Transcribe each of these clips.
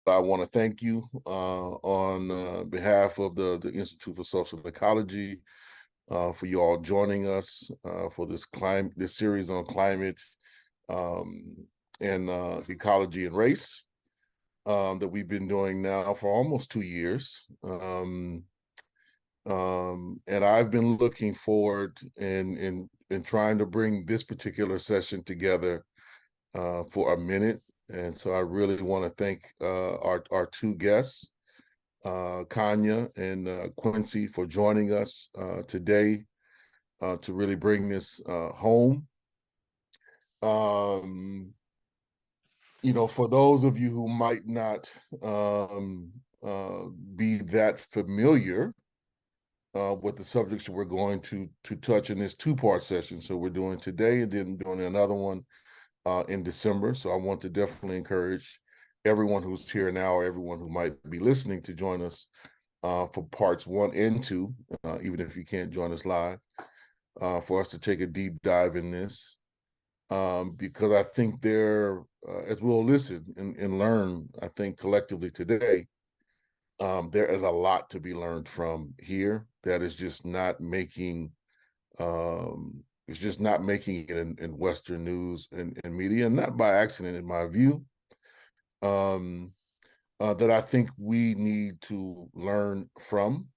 I want to thank you on behalf of the Institute for Social Ecology for you all joining us for this series on climate um, and ecology and race that we've been doing now for almost 2 years. And I've been looking forward in trying to bring this particular session together for a minute. And so I really want to thank our two guests, Kanya and Quincy, for joining us today to really bring this home. Um, for those of you who might not um, be that familiar with the subjects we're going to touch in this two-part session. So we're doing today and then doing another one in December. So I want to definitely encourage everyone who's here now or everyone who might be listening to join us for parts 1 and 2, even if you can't join us live, for us to take a deep dive in this. Because I think as we'll listen and learn, I think collectively today, there is a lot to be learned from here that is just not making it's just not making it in Western news and media, and not by accident, in my view. That I think we need to learn from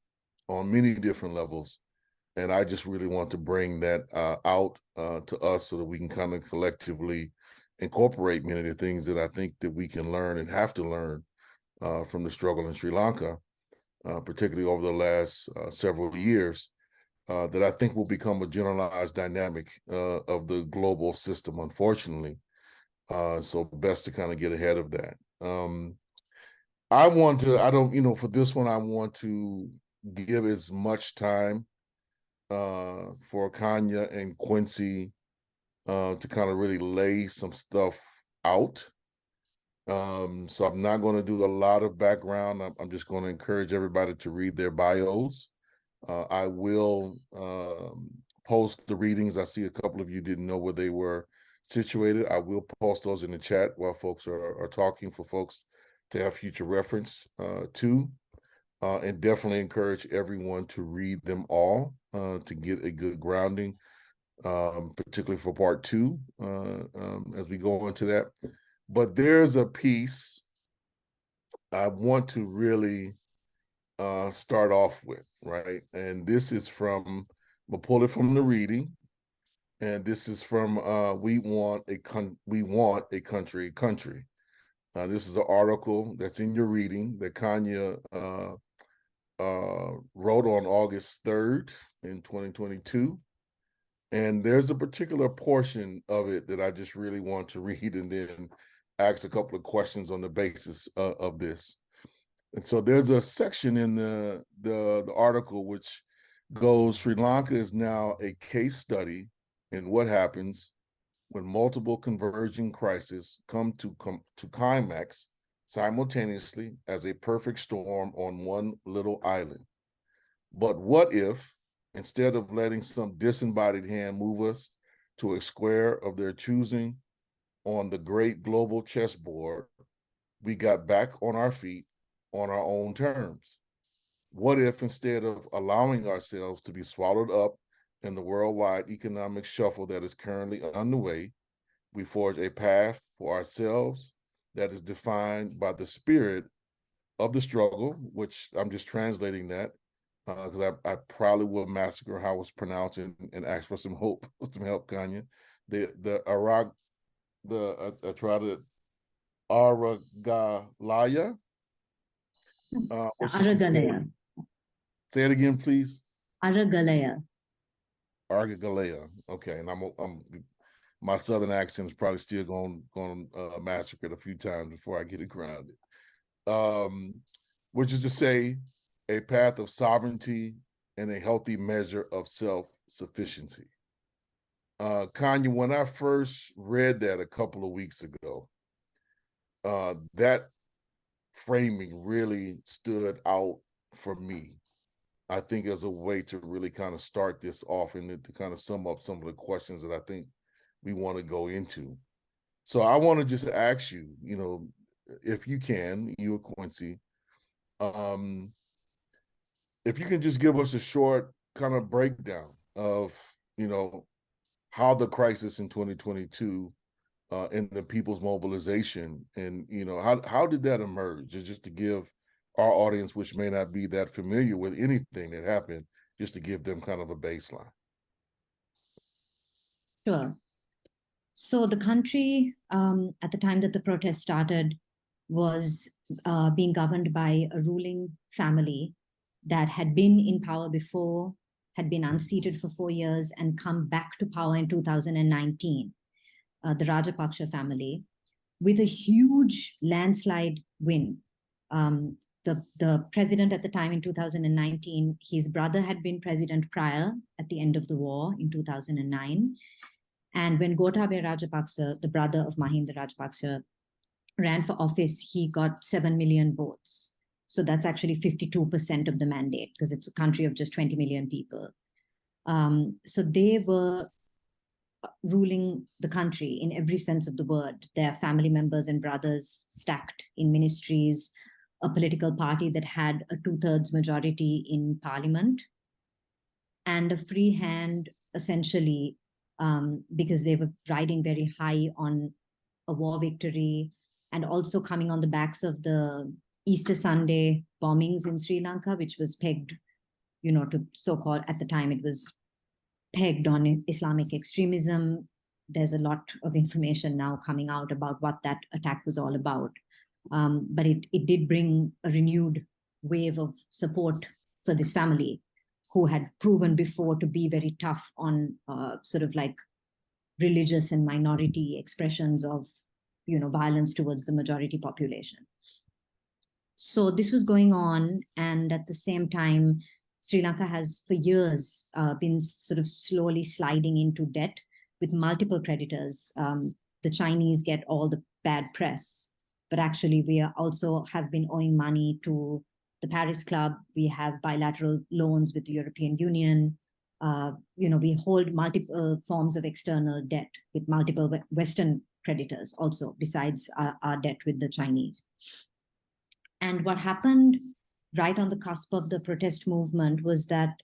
on many different levels. And I just really want to bring that out to us so that we can kind of collectively incorporate many of the things that I think that we can learn and have to learn from the struggle in Sri Lanka, particularly over the last several years, that I think will become a generalized dynamic of the global system, unfortunately. So best to kind of get ahead of that. For this one, I want to give as much time for Kanya and Quincy to kind of really lay some stuff out. So I'm not going to do a lot of background. I'm just going to encourage everybody to read their bios. I will post the readings. I see a couple of you didn't know where they were situated. I will post those in the chat while folks are talking, for folks to have future reference to. And definitely encourage everyone to read them all to get a good grounding, particularly for part 2 as we go into that. But there's a piece I want to really start off with, right? And this is we'll pull it from the reading, and this is from We Want a Country. This is an article that's in your reading that Kanya wrote on August 3rd in 2022. And there's a particular portion of it that I just really want to read and then ask a couple of questions on the basis of this. And so there's a section in the article which goes, Sri Lanka is now a case study in what happens when multiple converging crises come to climax simultaneously as a perfect storm on one little island. But what if, instead of letting some disembodied hand move us to a square of their choosing on the great global chessboard, we got back on our feet on our own terms? What if, instead of allowing ourselves to be swallowed up in the worldwide economic shuffle that is currently underway, we forge a path for ourselves that is defined by the spirit of the struggle, which I'm just translating that because I probably will massacre how it's pronounced and ask for some help, Kanya. I try to Aragalaya. What should she say? Aragalaya. Say it again, please. Aragalaya. Aragalaya. Okay, and my southern accent is probably still going massacre it a few times before I get it grounded. Which is to say, a path of sovereignty and a healthy measure of self-sufficiency. Kanye, when I first read that a couple of weeks ago, that framing really stood out for me. I think as a way to really kind of start this off and to kind of sum up some of the questions that I think we want to go into. So I want to just ask you, if you can, you or Quincy, um, if you can just give us a short kind of breakdown of, you know, how the crisis in 2022 and the people's mobilization, and how did that emerge? Just to give our audience, which may not be that familiar with anything that happened, just to give them kind of a baseline. Sure. So the country, at the time that the protest started, was being governed by a ruling family that had been in power before, had been unseated for 4 years, and come back to power in 2019, the Rajapaksa family, with a huge landslide win. The president at the time in 2019, his brother had been president prior at the end of the war in 2009. And when Gotabaya Rajapaksa, the brother of Mahinda Rajapaksa, ran for office, he got 7 million votes. So that's actually 52% of the mandate, because it's a country of just 20 million people. So they were ruling the country in every sense of the word. Their family members and brothers stacked in ministries, a political party that had a 2/3 majority in parliament, and a free hand, essentially, because they were riding very high on a war victory, and also coming on the backs of the Easter Sunday bombings in Sri Lanka, which was pegged, to so-called, at the time, it was pegged on Islamic extremism. There's a lot of information now coming out about what that attack was all about. But it did bring a renewed wave of support for this family, who had proven before to be very tough on sort of like religious and minority expressions of violence towards the majority population. So this was going on, and at the same time, Sri Lanka has for years been sort of slowly sliding into debt with multiple creditors. The Chinese get all the bad press, but actually we are also have been owing money to the Paris Club. We have bilateral loans with the European Union. We hold multiple forms of external debt with multiple Western creditors also, besides our debt with the Chinese. And what happened right on the cusp of the protest movement was that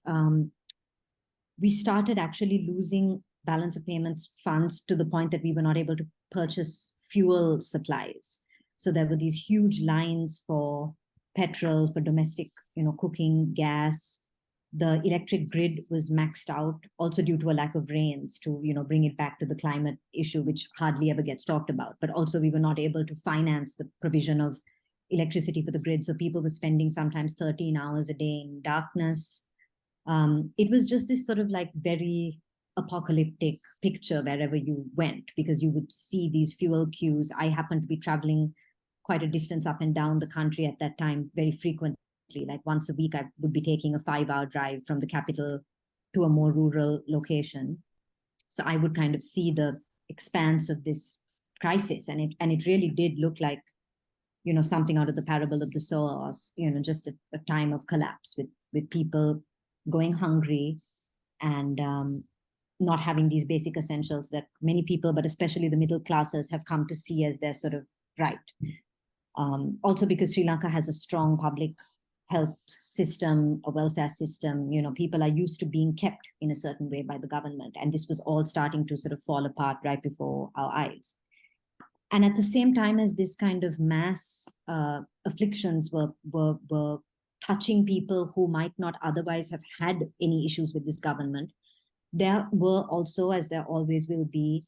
we started actually losing balance of payments funds to the point that we were not able to purchase fuel supplies. So there were these huge lines for petrol, for domestic, cooking, gas. The electric grid was maxed out, also due to a lack of rains, to bring it back to the climate issue, which hardly ever gets talked about. But also we were not able to finance the provision of electricity for the grid. So people were spending sometimes 13 hours a day in darkness. It was just this sort of like very apocalyptic picture wherever you went, because you would see these fuel queues. I happened to be traveling quite a distance up and down the country at that time very frequently. Like once a week, I would be taking a 5-hour drive from the capital to a more rural location. So I would kind of see the expanse of this crisis, and it really did look like something out of the parable of the sower, or just a time of collapse with people going hungry and not having these basic essentials that many people, but especially the middle classes, have come to see as their sort of right. Also because Sri Lanka has a strong public health system, a welfare system, people are used to being kept in a certain way by the government. And this was all starting to sort of fall apart right before our eyes. And at the same time as this kind of mass afflictions were touching people who might not otherwise have had any issues with this government, there were also, as there always will be,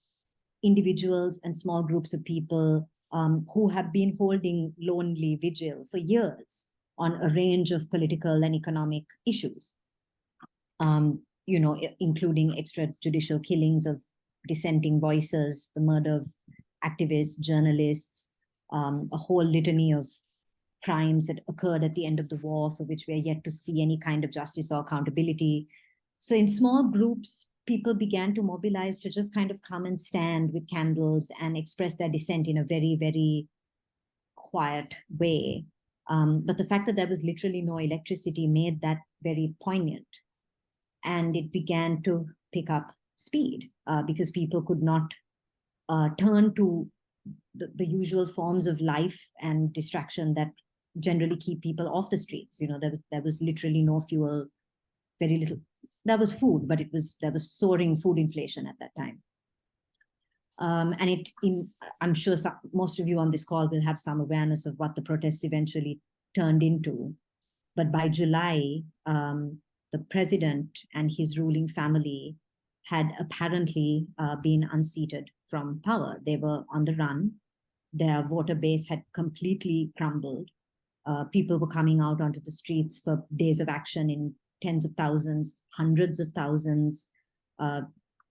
individuals and small groups of people who have been holding lonely vigil for years on a range of political and economic issues, including extrajudicial killings of dissenting voices, the murder of activists, journalists, a whole litany of crimes that occurred at the end of the war for which we are yet to see any kind of justice or accountability. So in small groups, people began to mobilize to just kind of come and stand with candles and express their dissent in a very, very quiet way. But the fact that there was literally no electricity made that very poignant. And it began to pick up speed because people could not turn to the usual forms of life and distraction that generally keep people off the streets. There was literally no fuel, very little. There was food, but there was soaring food inflation at that time. I'm sure most of you on this call will have some awareness of what the protests eventually turned into. But by July, the president and his ruling family had apparently been unseated from power. They were on the run. Their voter base had completely crumbled. People were coming out onto the streets for days of action in tens of thousands, hundreds of thousands.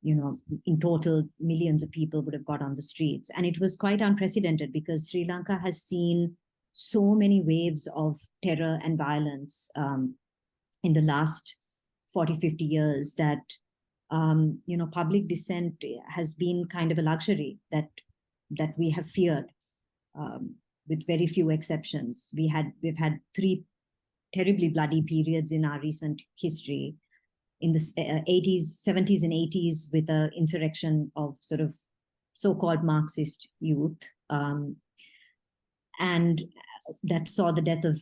In total, millions of people would have got on the streets. And it was quite unprecedented because Sri Lanka has seen so many waves of terror and violence in the last 40, 50 years that, public dissent has been kind of a luxury that we have feared, with very few exceptions. We've had 3 terribly bloody periods in our recent history, in the 80s, 70s and 80s, with an insurrection of sort of so-called Marxist youth. And that saw the death of,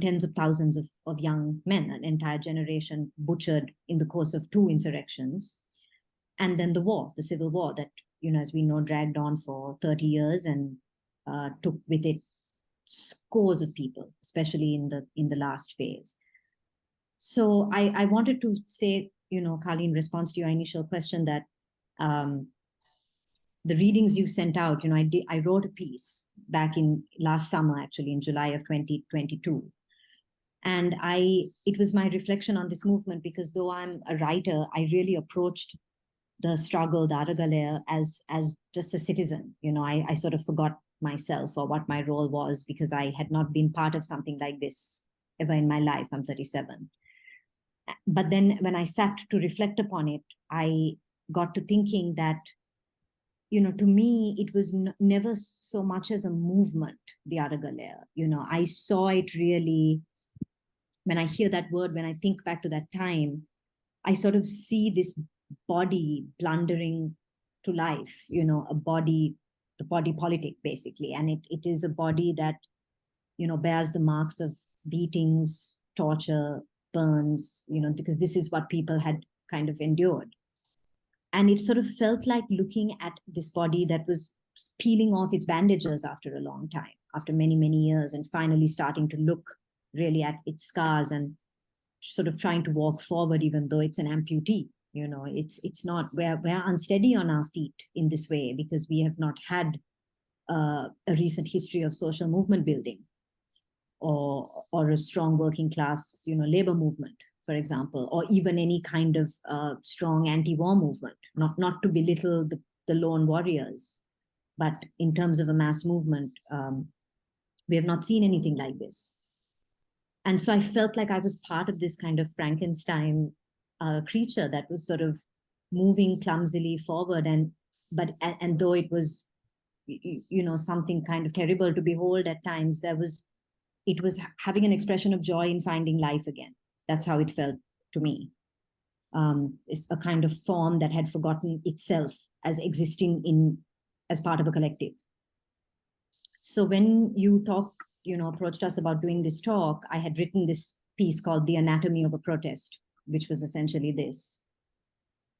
tens of thousands of young men, an entire generation butchered in the course of 2 insurrections. And then the civil war that, as we know, dragged on for 30 years and took with it scores of people, especially in the last phase. So I wanted to say, Kali, in response to your initial question, that the readings you sent out, I wrote a piece back in last summer, actually in July of 2022. And it was my reflection on this movement, because though I'm a writer, I really approached the struggle, the Aragalaya, as just a citizen. I sort of forgot myself or what my role was, because I had not been part of something like this ever in my life. I'm 37. But then when I sat to reflect upon it, I got to thinking that, to me, it was never so much as a movement, the Aragalaya. I saw it really, when I hear that word, when I think back to that time, I sort of see this body blundering to life, a body, the body politic, basically. And it is a body that, bears the marks of beatings, torture, burns, because this is what people had kind of endured. And it sort of felt like looking at this body that was peeling off its bandages after a long time, after many, many years, and finally starting to look really at its scars and sort of trying to walk forward, even though it's an amputee. It's not, we're unsteady on our feet in this way, because we have not had a recent history of social movement building, or a strong working class, labor movement, for example, or even any kind of strong anti-war movement. Not to belittle the lone warriors, but in terms of a mass movement, we have not seen anything like this. And so I felt like I was part of this kind of Frankenstein creature that was sort of moving clumsily forward, and though it was, something kind of terrible to behold at times, it was having an expression of joy in finding life again. That's how it felt to me. It's a kind of form that had forgotten itself as existing as part of a collective. So when you approached us about doing this talk, I had written this piece called The Anatomy of a Protest, which was essentially this.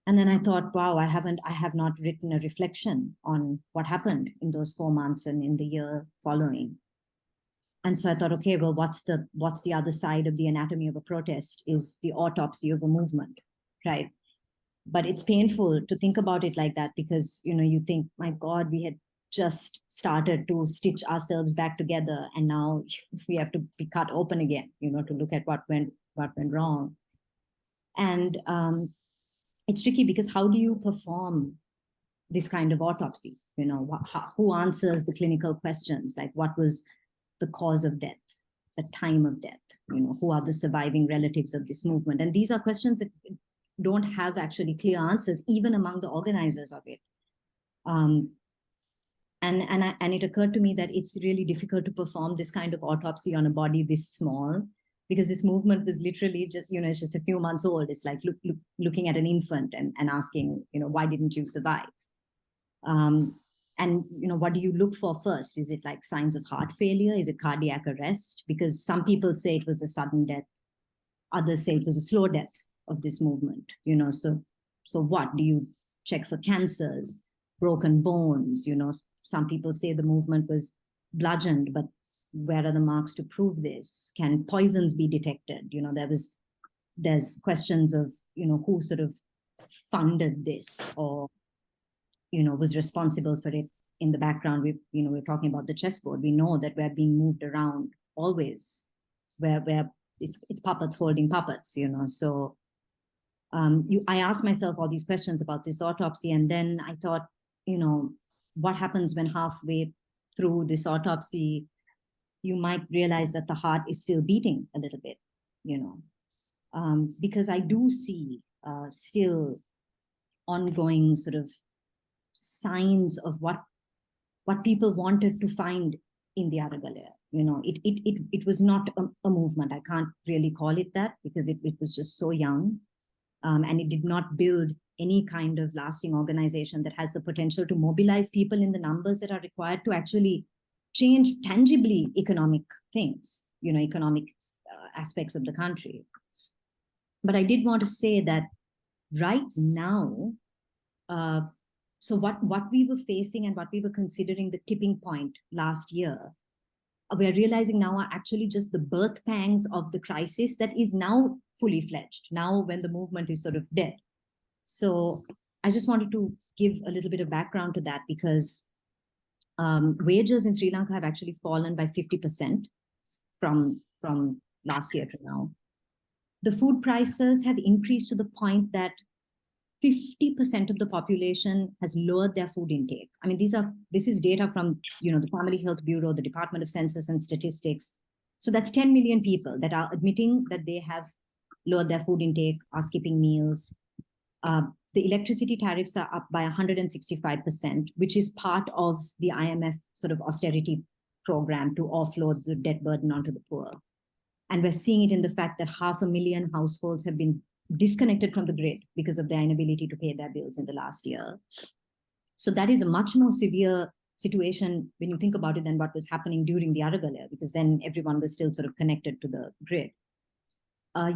And then I thought, wow, I have not written a reflection on what happened in those 4 months and in the year following. And so I thought, okay, well, what's the other side of the anatomy of a protest is the autopsy of a movement, right? But it's painful to think about it like that, because, you think, my God, we had just started to stitch ourselves back together, and now we have to be cut open again, to look at what went wrong. And it's tricky, because how do you perform this kind of autopsy? Who answers the clinical questions, like what was the cause of death, the time of death, who are the surviving relatives of this movement? And these are questions that don't have actually clear answers, even among the organizers of it. And it occurred to me that it's really difficult to perform this kind of autopsy on a body this small, because this movement was literally just, it's just a few months old. It's like looking at an infant and asking, why didn't you survive? And, what do you look for first? Is it like signs of heart failure? Is it cardiac arrest? Because some people say it was a sudden death. Others say it was a slow death of this movement, So what? Do you check for cancers, broken bones? Some people say the movement was bludgeoned, but where are the marks to prove this? Can poisons be detected? There's questions of, who sort of funded this, or, was responsible for it in the background. We're talking about the chessboard. We know that we're being moved around always, where it's puppets holding puppets, So I asked myself all these questions about this autopsy, and then I thought, what happens when halfway through this autopsy, you might realize that the heart is still beating a little bit, because I do see still ongoing sort of signs of what people wanted to find in the Aragalaya. It was not a movement. I can't really call it that, because it was just so young, and it did not build any kind of lasting organization that has the potential to mobilize people in the numbers that are required to actually change tangibly economic things, economic aspects of the country. But I did want to say that right now, so what we were facing and what we were considering the tipping point last year, we're realizing now are actually just the birth pangs of the crisis that is now fully fledged, now when the movement is sort of dead. So I just wanted to give a little bit of background to that, because wages in Sri Lanka have actually fallen by 50% from last year to now. The food prices have increased to the point that 50% of the population has lowered their food intake. I mean, this is data from, the Family Health Bureau, the Department of Census and Statistics. So that's 10 million people that are admitting that they have lowered their food intake, are skipping meals. The electricity tariffs are up by 165%, which is part of the IMF sort of austerity program to offload the debt burden onto the poor. And we're seeing it in the fact that 500,000 households have been disconnected from the grid because of their inability to pay their bills in the last year. So that is a much more severe situation when you think about it than what was happening during the Aragalaya, because then everyone was still sort of connected to the grid.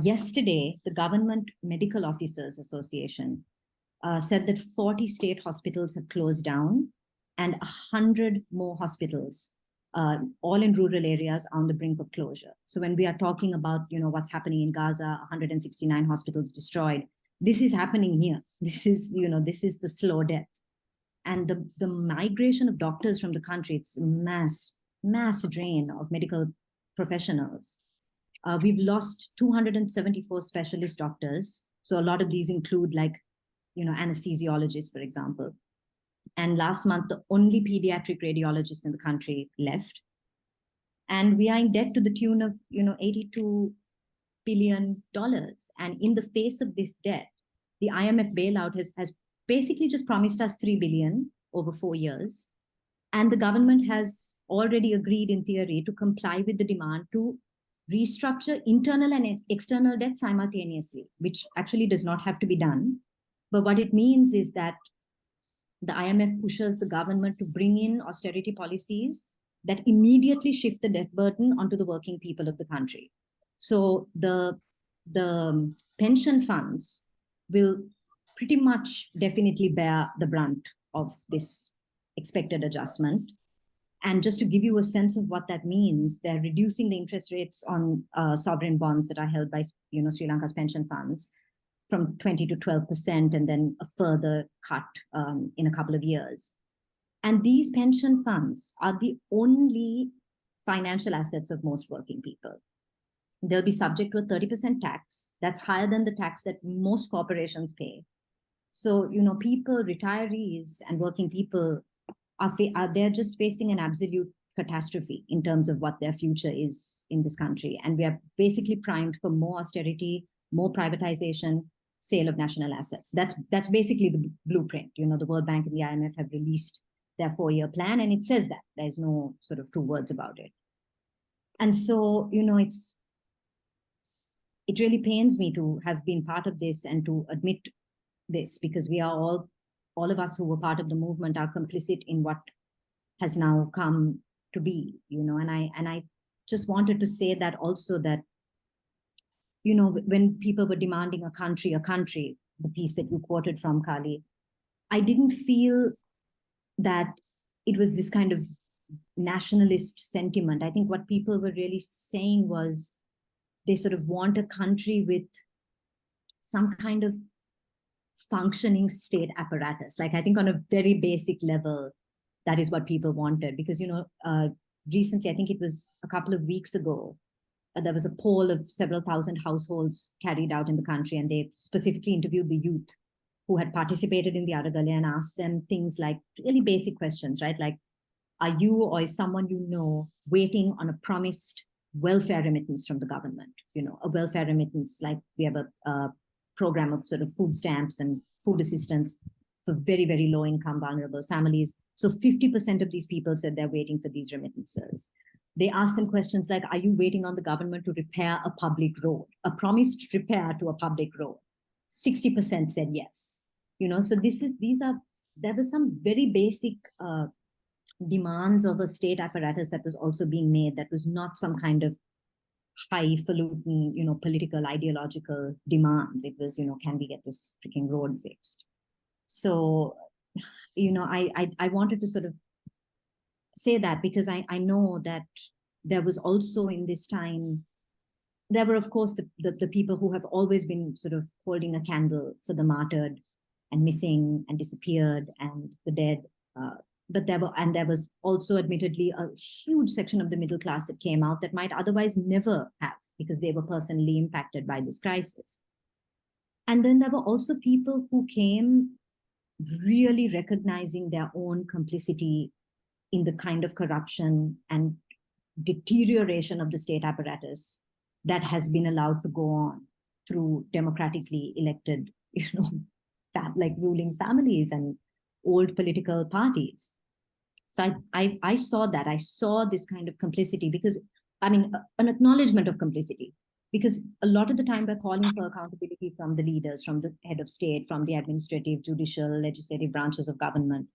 Yesterday, the Government Medical Officers Association said that 40 state hospitals have closed down, and 100 more hospitals, all in rural areas, are on the brink of closure. So when we are talking about, what's happening in Gaza, 169 hospitals destroyed, this is happening here. This is the slow death. And the migration of doctors from the country, it's a mass drain of medical professionals. We've lost 274 specialist doctors. So a lot of these include anesthesiologists, for example. And last month, the only pediatric radiologist in the country left. And we are in debt to the tune of, $82 billion. And in the face of this debt, the IMF bailout has basically just promised us $3 billion over 4 years. And the government has already agreed in theory to comply with the demand to restructure internal and external debt simultaneously, which actually does not have to be done. But what it means is that the IMF pushes the government to bring in austerity policies that immediately shift the debt burden onto the working people of the country. So the pension funds will pretty much definitely bear the brunt of this expected adjustment. And just to give you a sense of what that means, they're reducing the interest rates on sovereign bonds that are held by Sri Lanka's pension funds from 20 to 12%, and then a further cut in a couple of years. And these pension funds are the only financial assets of most working people. They'll be subject to a 30% tax. That's higher than the tax that most corporations pay. So, people, retirees and working people they're just facing an absolute catastrophe in terms of what their future is in this country. And we are basically primed for more austerity, more privatization, sale of national assets. That's basically the blueprint. The World Bank and the IMF have released their 4-year plan, and it says that. There's no sort of two words about it. And so, it really pains me to have been part of this and to admit this, because we are all all of us who were part of the movement are complicit in what has now come to be, and I just wanted to say that also, that, when people were demanding a country, the piece that you quoted from, Kali, I didn't feel that it was this kind of nationalist sentiment. I think what people were really saying was they sort of want a country with some kind of functioning state apparatus. Like, I think on a very basic level, that is what people wanted. Because, recently, I think it was a couple of weeks ago, there was a poll of several thousand households carried out in the country, and they specifically interviewed the youth who had participated in the Aragalaya and asked them things like really basic questions, right? Like, are you or is someone waiting on a promised welfare remittance from the government? A welfare remittance, like we have a program of sort of food stamps and food assistance for very, very low income, vulnerable families. So 50% of these people said they're waiting for these remittances. They asked them questions like, are you waiting on the government to repair a public road, a promised repair to a public road? 60% said yes. So there were some very basic demands of a state apparatus that was also being made, that was not some kind of highfalutin, political, ideological demands. It was, can we get this freaking road fixed? So, I wanted to sort of say that, because I know that there was also in this time, there were, of course, the people who have always been sort of holding a candle for the martyred and missing and disappeared and the dead. But there was also admittedly a huge section of the middle class that came out that might otherwise never have, because they were personally impacted by this crisis. And then there were also people who came really recognizing their own complicity in the kind of corruption and deterioration of the state apparatus that has been allowed to go on through democratically elected, like ruling families and old political parties. So I saw that. I saw this kind of complicity, because, an acknowledgement of complicity, because a lot of the time we're calling for accountability from the leaders, from the head of state, from the administrative, judicial, legislative branches of government,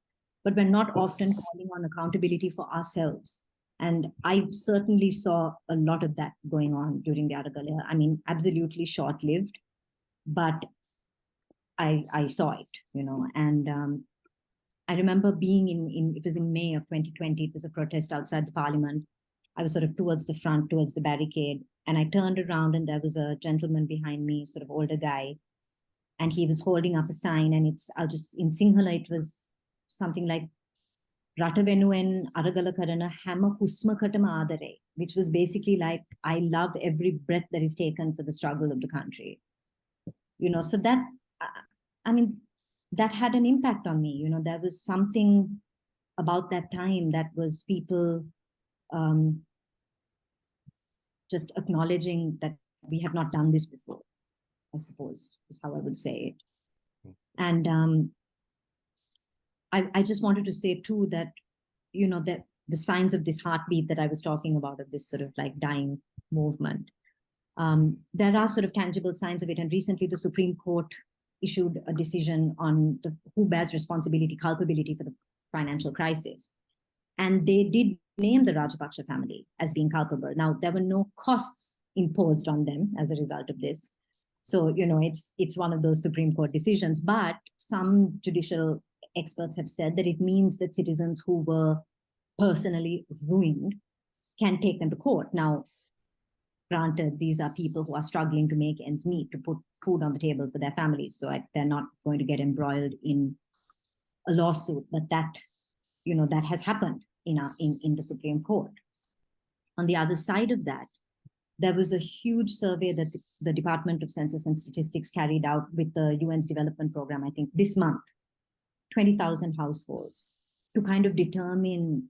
but we're not often calling on accountability for ourselves. And I certainly saw a lot of that going on during the Aragalaya. Absolutely short-lived, but I saw it, and I remember being it was in May of 2020, it was a protest outside the parliament. I was sort of towards the front, towards the barricade, and I turned around and there was a gentleman behind me, sort of older guy, and he was holding up a sign, and in Sinhala, it was something like, Ratavenuen Aragala Karana Hama Husmakatama Adare, which was basically like, I love every breath that is taken for the struggle of the country. So that, that had an impact on me. There was something about that time that was people just acknowledging that we have not done this before, I suppose, is how I would say it. And I just wanted to say too that, that the signs of this heartbeat that I was talking about, of this sort of like dying movement, there are sort of tangible signs of it. And recently the Supreme Court issued a decision on who bears responsibility, culpability for the financial crisis. And they did name the Rajapaksa family as being culpable. Now, there were no costs imposed on them as a result of this. So, it's one of those Supreme Court decisions. But some judicial experts have said that it means that citizens who were personally ruined can take them to court. Now, granted, these are people who are struggling to make ends meet, to put food on the table for their families. So they're not going to get embroiled in a lawsuit, but that, that has happened in the Supreme Court. On the other side of that, there was a huge survey that the Department of Census and Statistics carried out with the UN's development program, I think this month, 20,000 households, to kind of determine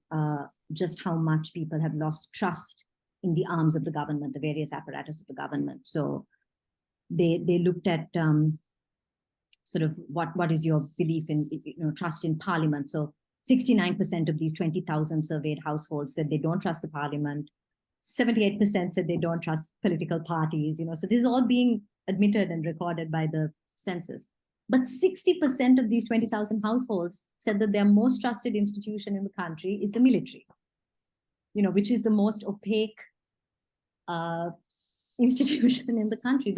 just how much people have lost trust in the arms of the government, the various apparatus of the government. So they looked at sort of what is your belief in, trust in parliament. So 69% of these 20,000 surveyed households said they don't trust the parliament. 78% said they don't trust political parties. So this is all being admitted and recorded by the census. But 60% of these 20,000 households said that their most trusted institution in the country is the military, which is the most opaque uh, institution in the country,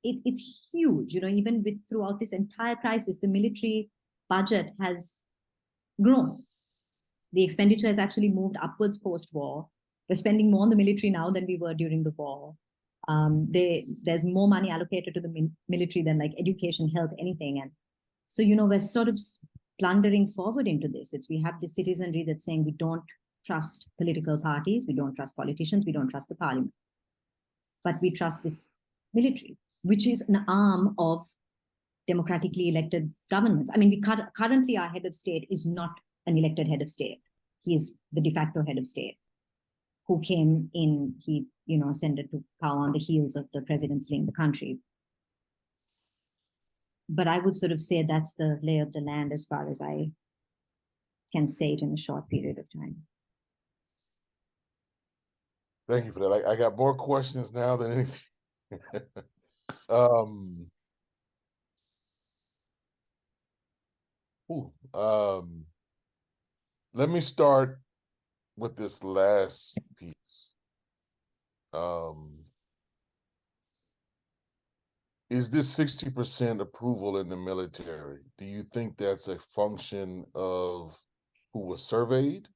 it's huge, even throughout this entire crisis, the military budget has grown. The expenditure has actually moved upwards post-war. We're spending more on the military now than we were during the war. There's more money allocated to the military than like education, health, anything. And so, we're sort of plundering forward into this. We have this citizenry that's saying we don't trust political parties, we don't trust politicians, we don't trust the parliament, but we trust this military, which is an arm of democratically elected governments. I mean, currently our head of state is not an elected head of state. He is the de facto head of state who came in, he, ascended to power on the heels of the president fleeing the country. But I would sort of say that's the lay of the land as far as I can say it in a short period of time. Thank you for that. I got more questions now than anything. um, let me start with this last piece. Is this 60% approval in the military? Do you think that's a function of who was surveyed?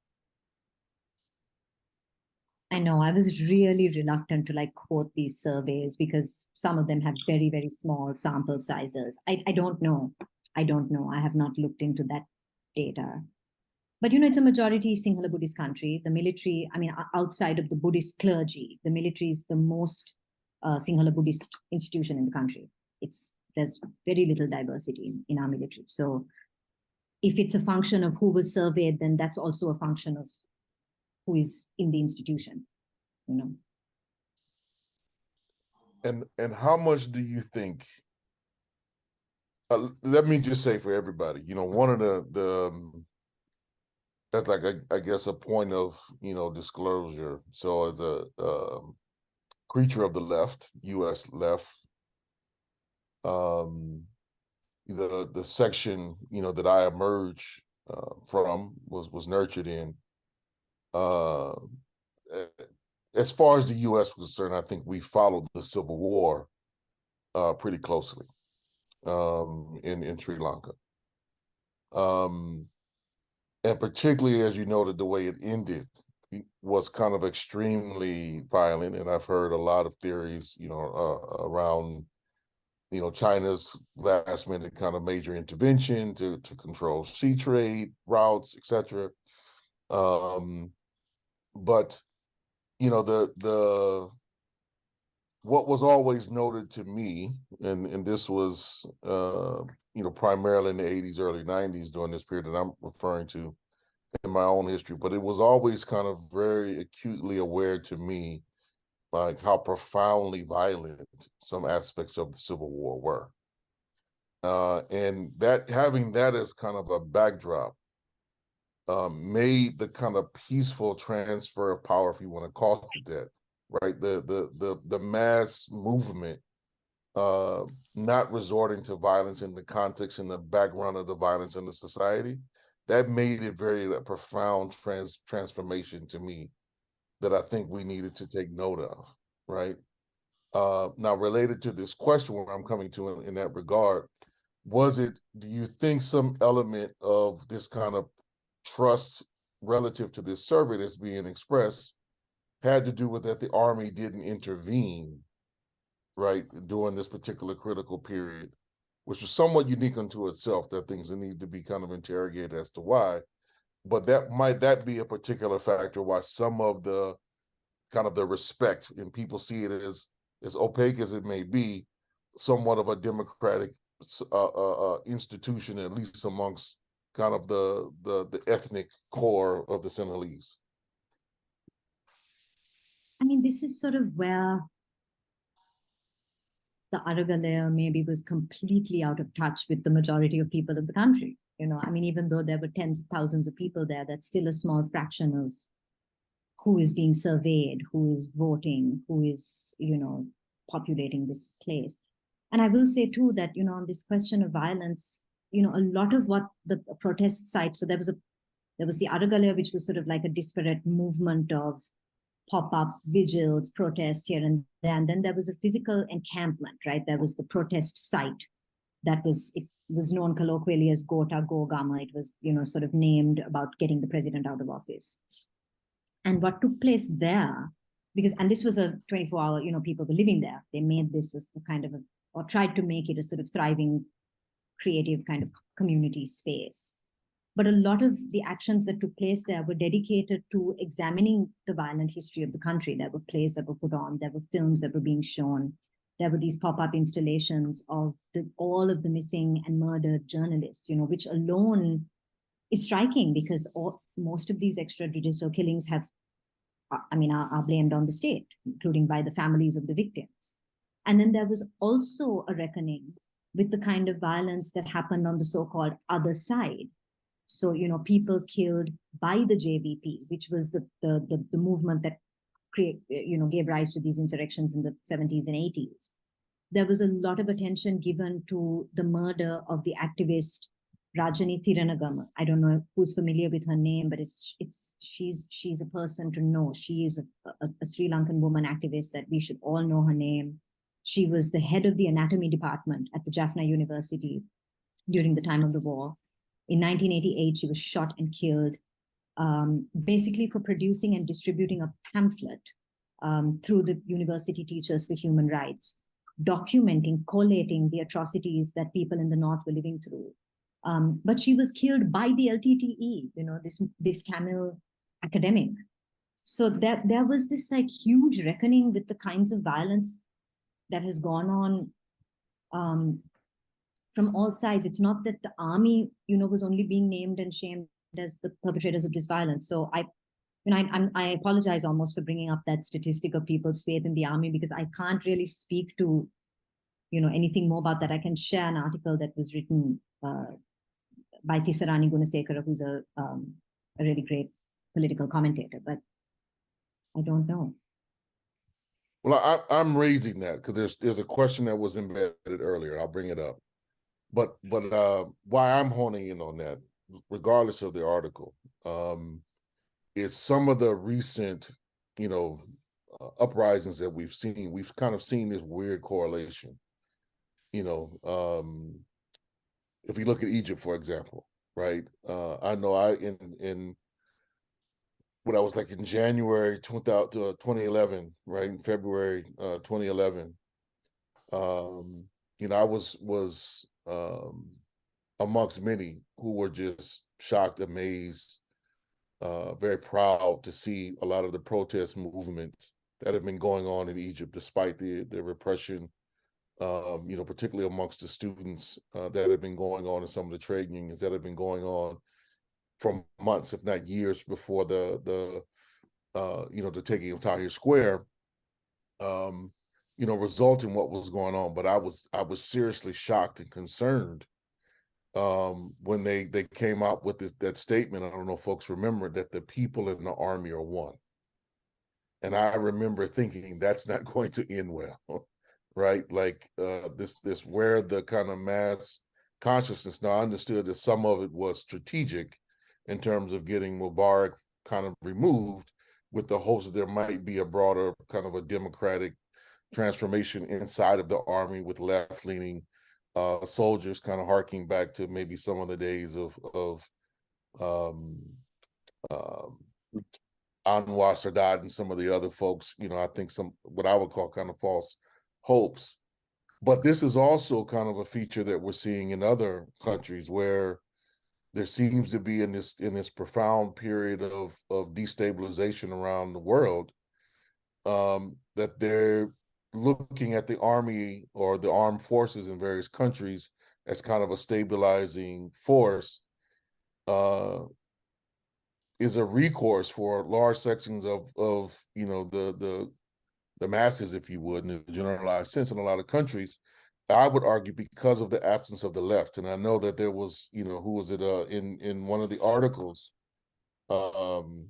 I know I was really reluctant to like quote these surveys because some of them have very, very small sample sizes. I don't know. I don't know. I have not looked into that data. But it's a majority Sinhala Buddhist country. The military, I mean, outside of the Buddhist clergy, the military is the most Sinhala Buddhist institution in the country. There's very little diversity in our military. So if it's a function of who was surveyed, then that's also a function of who is in the institution, And how much do you think? Let me just say for everybody, one of the that's like I guess a point of disclosure. So as a creature of the left, U.S. left, the section that I emerged from was nurtured in. As far as the U.S. was concerned, I think we followed the Civil War pretty closely in Sri Lanka. And particularly, as you noted, the way it ended was kind of extremely violent. And I've heard a lot of theories, around, China's last minute kind of major intervention to control sea trade routes, etc. But, the what was always noted to me, and this was, primarily in the 80s, early 90s during this period that I'm referring to in my own history, but it was always kind of very acutely aware to me, like how profoundly violent some aspects of the Civil War were. And that having that as kind of a backdrop made the kind of peaceful transfer of power, if you want to call it that, right? The mass movement, not resorting to violence in the context and the background of the violence in the society, that made it very profound transformation to me that I think we needed to take note of, right? Now, related to this question, where I'm coming to in that regard, do you think some element of this kind of trust relative to this survey that's being expressed had to do with that the Army didn't intervene, right, during this particular critical period, which was somewhat unique unto itself, that things need to be kind of interrogated as to why. But might that be a particular factor why some of the kind of the respect, and people see it as opaque as it may be, somewhat of a democratic institution, at least amongst kind of the ethnic core of the Sinhalese? I mean, this is sort of where the Aragalaya maybe was completely out of touch with the majority of people of the country. I mean, even though there were tens of thousands of people there, that's still a small fraction of who is being surveyed, who is voting, who is, populating this place. And I will say too that, on this question of violence, a lot of what the protest site, so there was the Aragalaya, which was sort of like a disparate movement of pop-up vigils, protests here and there. And then there was a physical encampment, right? There was the protest site it was known colloquially as Gota Gama. It was, sort of named about getting the president out of office. And what took place there, and this was a 24-hour, people were living there. They made this as a kind of or tried to make it a sort of thriving, creative kind of community space. But a lot of the actions that took place there were dedicated to examining the violent history of the country. There were plays that were put on, there were films that were being shown, there were these pop-up installations of all of the missing and murdered journalists, which alone is striking, because most of these extrajudicial killings are blamed on the state, including by the families of the victims. And then there was also a reckoning with the kind of violence that happened on the so-called other side. So, people killed by the JVP, which was the movement that gave rise to these insurrections in the 70s and 80s. There was a lot of attention given to the murder of the activist Rajani Thiranagama. I don't know who's familiar with her name, but she's a person to know. She is a Sri Lankan woman activist that we should all know her name. She was the head of the anatomy department at the Jaffna University during the time of the war. In 1988, she was shot and killed, basically for producing and distributing a pamphlet through the University Teachers for Human Rights, documenting, collating the atrocities that people in the North were living through. But she was killed by the LTTE, this Tamil academic. So there was this like huge reckoning with the kinds of violence that has gone on from all sides. It's not that the army, was only being named and shamed as the perpetrators of this violence. So I apologize almost for bringing up that statistic of people's faith in the army, because I can't really speak to, anything more about that. I can share an article that was written by Tisarani Gunasekara, who's a really great political commentator, but I don't know. Well, I'm raising that because there's a question that was embedded earlier. I'll bring it up. But why I'm honing in on that, regardless of the article, is some of the recent, uprisings that we've seen. We've kind of seen this weird correlation. If you look at Egypt, for example, right? I know in what I was like in January 2011, right? In February 2011, I was amongst many who were just shocked, amazed, very proud to see a lot of the protest movements that have been going on in Egypt, despite the repression, particularly amongst the students that have been going on, and some of the trade unions that have been going on from months, if not years, before the taking of Tahrir Square, result in what was going on. But I was seriously shocked and concerned when they came out with that statement. I don't know if folks remember, that the people in the army are one. And I remember thinking that's not going to end well, right? Like this where the kind of mass consciousness. Now, I understood that some of it was strategic in terms of getting Mubarak kind of removed, with the hopes that there might be a broader kind of a democratic transformation inside of the army with left-leaning soldiers, kind of harking back to maybe some of the days of Anwar Sadat and some of the other folks. I think some what I would call kind of false hopes. But this is also kind of a feature that we're seeing in other countries, where there seems to be in this profound period of destabilization around the world, that they're looking at the army or the armed forces in various countries as kind of a stabilizing force, is a recourse for large sections of the masses, if you would, in a generalized sense, in a lot of countries. I would argue because of the absence of the left. And I know that there was, who was it, in one of the articles, Balasingham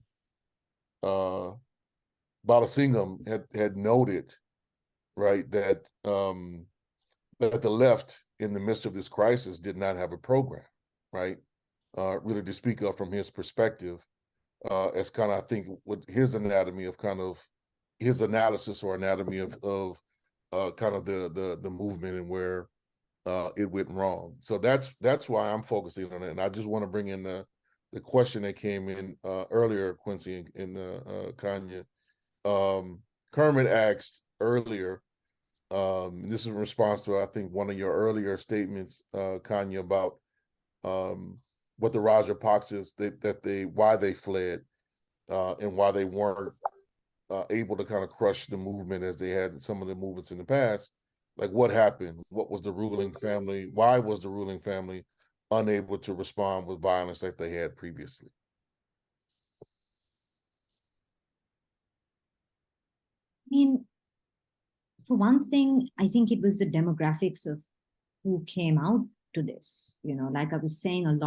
had noted, right, that that the left, in the midst of this crisis, did not have a program, right? Really to speak of from his perspective, as kind of, I think, with his anatomy of kind of his analysis or anatomy of kind of the movement and where it went wrong. So that's why I'm focusing on it. And I just want to bring in the question that came in earlier, Quincy and Kanya. Kermit asked earlier, this is in response to, I think, one of your earlier statements, Kanya, about what the Rajapaksas, why they fled, and why they weren't able to kind of crush the movement as they had some of the movements in the past. Like, what happened? What was the ruling family? Why was the ruling family unable to respond with violence like they had previously? I mean, for one thing, I think it was the demographics of who came out to this. Like I was saying,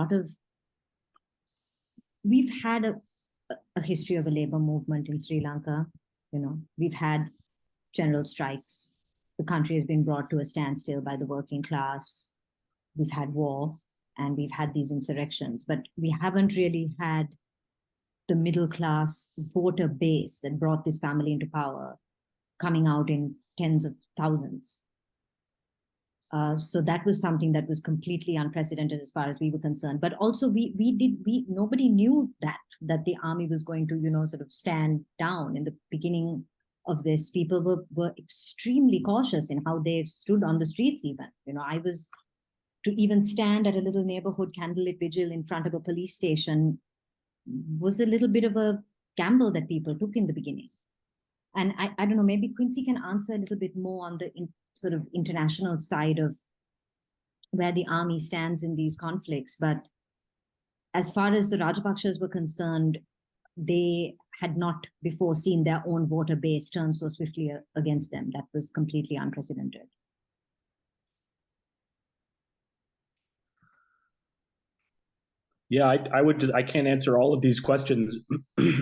we've had a history of a labor movement in Sri Lanka. We've had general strikes. The country has been brought to a standstill by the working class. We've had war and we've had these insurrections, but we haven't really had the middle class voter base that brought this family into power coming out in tens of thousands. So that was something that was completely unprecedented as far as we were concerned. But also, nobody knew that the army was going to, sort of stand down in the beginning of this. People were extremely cautious in how they stood on the streets. Even, I was to even stand at a little neighborhood candlelit vigil in front of a police station was a little bit of a gamble that people took in the beginning. And I don't know, maybe Quincy can answer a little bit more on the sort of international side of where the army stands in these conflicts. But as far as the Rajapaksas were concerned, they had not before seen their own voter base turn so swiftly against them. That was completely unprecedented. Yeah, I can't answer all of these questions.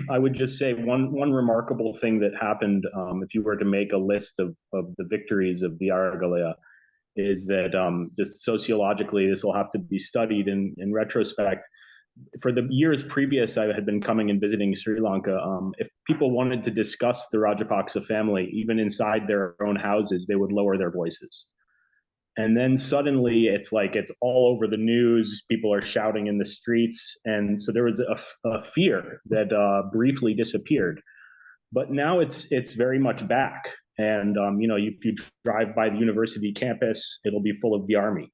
I would just say one remarkable thing that happened, if you were to make a list of the victories of the Aragalaya, is that just sociologically, this will have to be studied in retrospect. For the years previous, I had been coming and visiting Sri Lanka. If people wanted to discuss the Rajapaksa family, even inside their own houses, they would lower their voices. And then suddenly it's like it's all over the news. People are shouting in the streets. And so there was a fear that briefly disappeared. But now it's very much back. And, if you drive by the university campus, it'll be full of the army.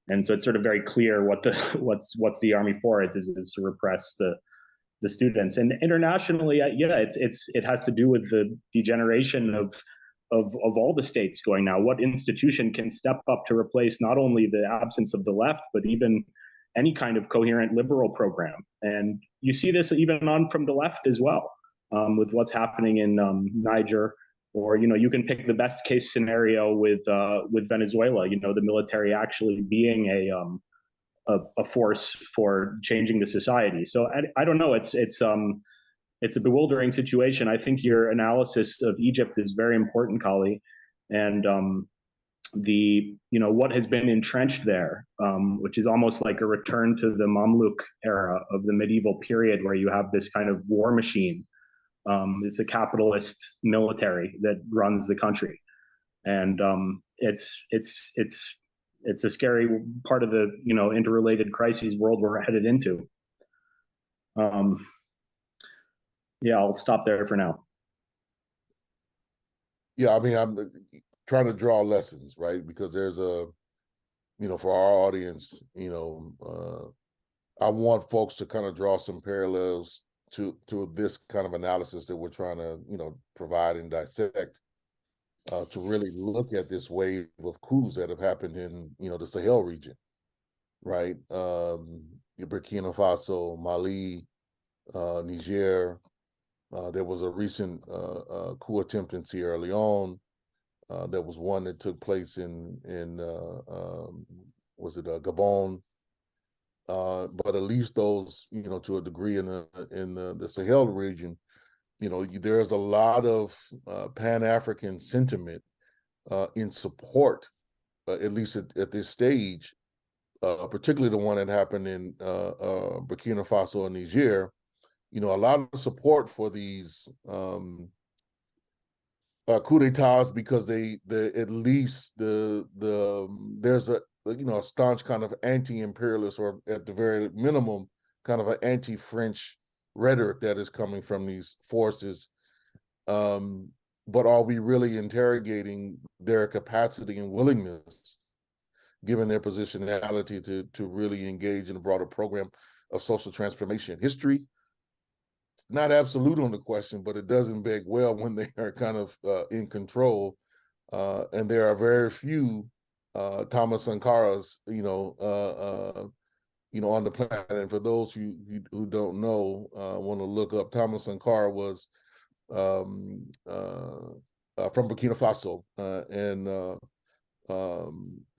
And so it's sort of very clear what's the army for. Is to repress the students. And internationally, it has to do with the degeneration of all the states going now. What institution can step up to replace not only the absence of the left, but even any kind of coherent liberal program? And you see this even on from the left as well, with what's happening in Niger. Or you can pick the best case scenario with Venezuela. The military actually being a force for changing the society. So I don't know. It's a bewildering situation. I think your analysis of Egypt is very important, Kali, and what has been entrenched there, which is almost like a return to the Mamluk era of the medieval period, where you have this kind of war machine. It's a capitalist military that runs the country, and it's a scary part of the interrelated crises world we're headed into. Yeah, I'll stop there for now. Yeah, I mean, I'm trying to draw lessons, right? Because there's for our audience, I want folks to kind of draw some parallels to this kind of analysis that we're trying to, provide and dissect, to really look at this wave of coups that have happened in, the Sahel region, right? Burkina Faso, Mali, Niger. There was a recent coup attempt in Sierra Leone. There was one that took place in was it Gabon? But at least those, to a degree in the Sahel region, there's a lot of Pan-African sentiment in support at least at this stage, particularly the one that happened in Burkina Faso and Niger, a lot of support for these coup d'états, because at least there's a staunch kind of anti-imperialist, or at the very minimum kind of an anti-French rhetoric that is coming from these forces. But are we really interrogating their capacity and willingness, given their positionality, to really engage in a broader program of social transformation? History, not absolute on the question, but it doesn't beg well when they are kind of in control. And there are very few Thomas Sankaras, on the planet. And for those who don't know, want to look up, Thomas Sankara was from Burkina Faso, and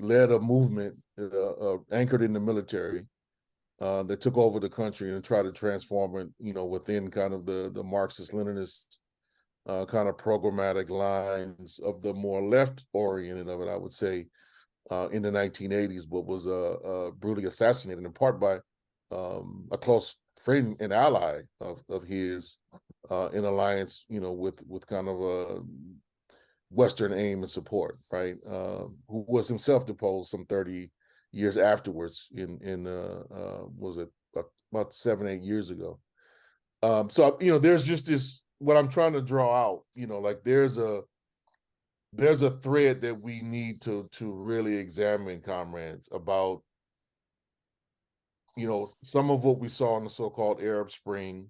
led a movement anchored in the military that took over the country and tried to transform it, within kind of the Marxist-Leninist kind of programmatic lines of the more left-oriented of it, I would say, in the 1980s, but was brutally assassinated in part by a close friend and ally of his, in alliance, with kind of a Western aim and support, right? Who was himself deposed some 30 years afterwards in was it about 7-8 years ago. So there's just this, what I'm trying to draw out, like there's a thread that we need to really examine, comrades, about some of what we saw in the so-called Arab Spring,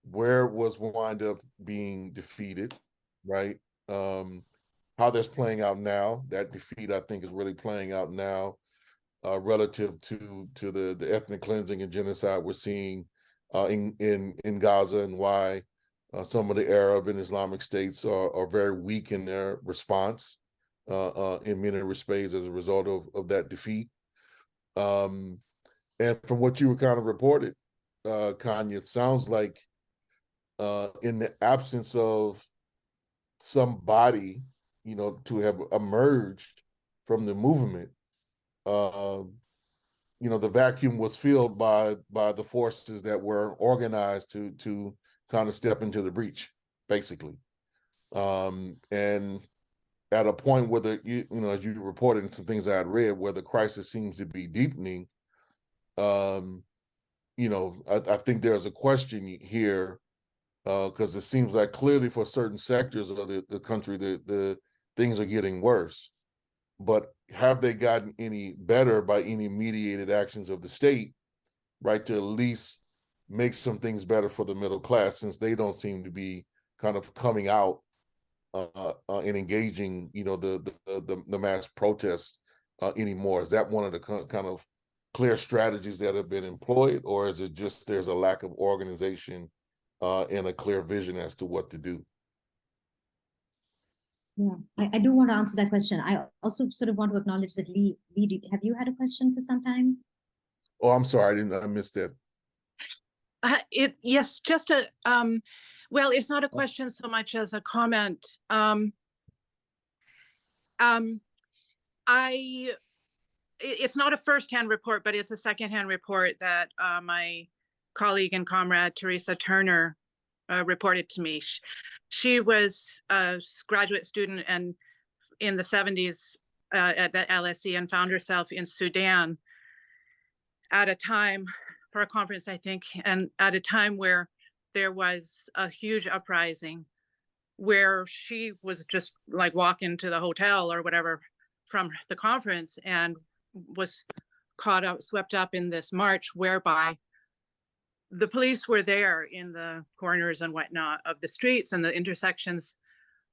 where it was wind up being defeated, right? How that's playing out now. That defeat, I think, is really playing out now, relative to the ethnic cleansing and genocide we're seeing in Gaza, and why some of the Arab and Islamic states are very weak in their response in many respects as a result of that defeat. And from what you were kind of reported, Kanye, it sounds like in the absence of somebody, to have emerged from the movement, the vacuum was filled by the forces that were organized to kind of step into the breach, basically. And at a point where as you reported in some things I had read, where the crisis seems to be deepening, I think there's a question here, because it seems like clearly for certain sectors of the country, the things are getting worse. But have they gotten any better by any mediated actions of the state, right, to at least make some things better for the middle class, since they don't seem to be kind of coming out and engaging, the mass protests anymore? Is that one of the kind of clear strategies that have been employed, or is it just there's a lack of organization and a clear vision as to what to do? Yeah, I do want to answer that question. I also sort of want to acknowledge that Lee, have you had a question for some time? Oh, I'm sorry, I missed that. Yes, just a well, it's not a question so much as a comment. It's not a first-hand report, but it's a second-hand report that my colleague and comrade Teresa Turner reported to me. She was a graduate student and in the 70s at the LSE, and found herself in Sudan at a time for a conference, I think, and at a time where there was a huge uprising, where she was just like walking to the hotel or whatever from the conference, and was swept up in this march whereby the police were there in the corners and whatnot of the streets and the intersections,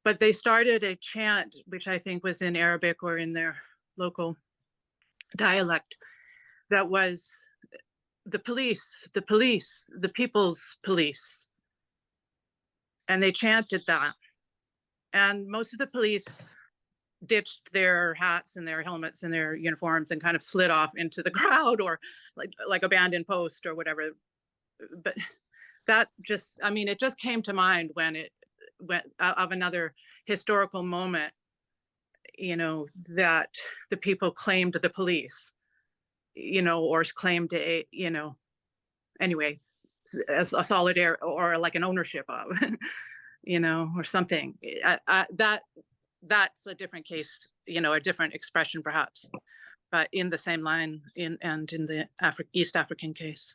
but they started a chant, which I think was in Arabic or in their local dialect, that was the police, the police, the people's police. And they chanted that. And most of the police ditched their hats and their helmets and their uniforms and kind of slid off into the crowd, or like abandoned post or whatever. But that just, I mean, it just came to mind when it went of another historical moment that the people claimed the police, or claimed anyway, as a solidary or like an ownership of, or something. That's a different case, a different expression perhaps, but in the same line in the East African case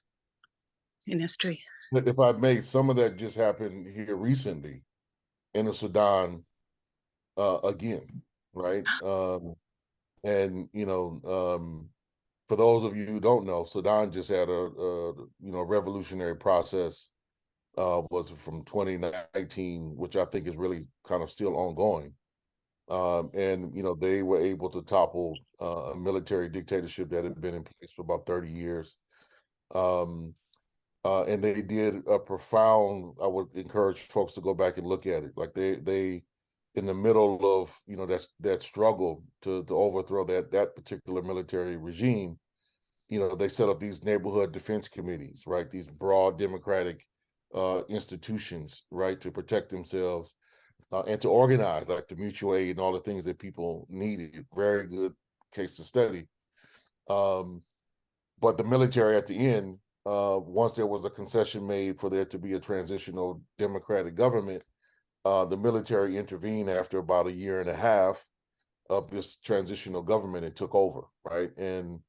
in history. But if I may, some of that just happened here recently in the Sudan again, right? And for those of you who don't know, Sudan just had a revolutionary process. Was from 2019, which I think is really kind of still ongoing. And they were able to topple a military dictatorship that had been in place for about 30 years. And they did a profound, I would encourage folks to go back and look at it. Like they in the middle of that struggle to overthrow that particular military regime, they set up these neighborhood defense committees, right? These broad democratic institutions, right, to protect themselves and to organize, like the mutual aid and all the things that people needed. Very good case to study. But the military at the end, once there was a concession made for there to be a transitional democratic government, the military intervened after about a year and a half of this transitional government and took over, right? And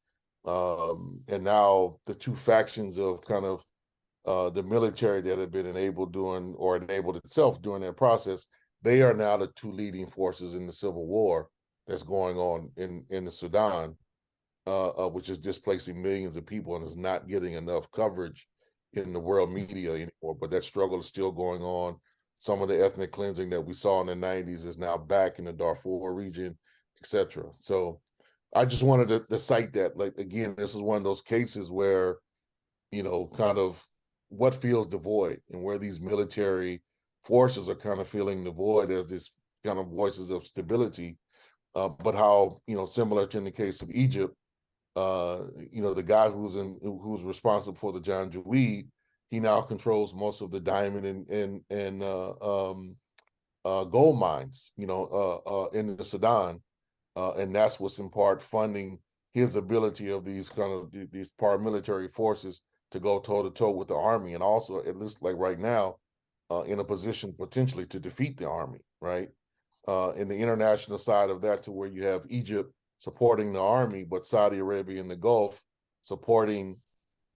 now the two factions of kind of the military that had been enabled itself during that process, they are now the two leading forces in the civil war that's going on in the Sudan, which is displacing millions of people and is not getting enough coverage in the world media anymore. But that struggle is still going on. Some of the ethnic cleansing that we saw in the 90s is now back in the Darfur region, etc. So I just wanted to cite that. Like, again, this is one of those cases where, kind of what feels the void and where these military forces are kind of feeling the void as this kind of voices of stability. But how, similar to in the case of Egypt, the guy who's responsible for the Janjaweed, he now controls most of the diamond and gold mines, in the Sudan. And that's what's in part funding his ability of these paramilitary forces to go toe-to-toe with the army, and also, at least like right now, in a position potentially to defeat the army, right? In the international side of that, to where you have Egypt supporting the army, but Saudi Arabia in the Gulf supporting,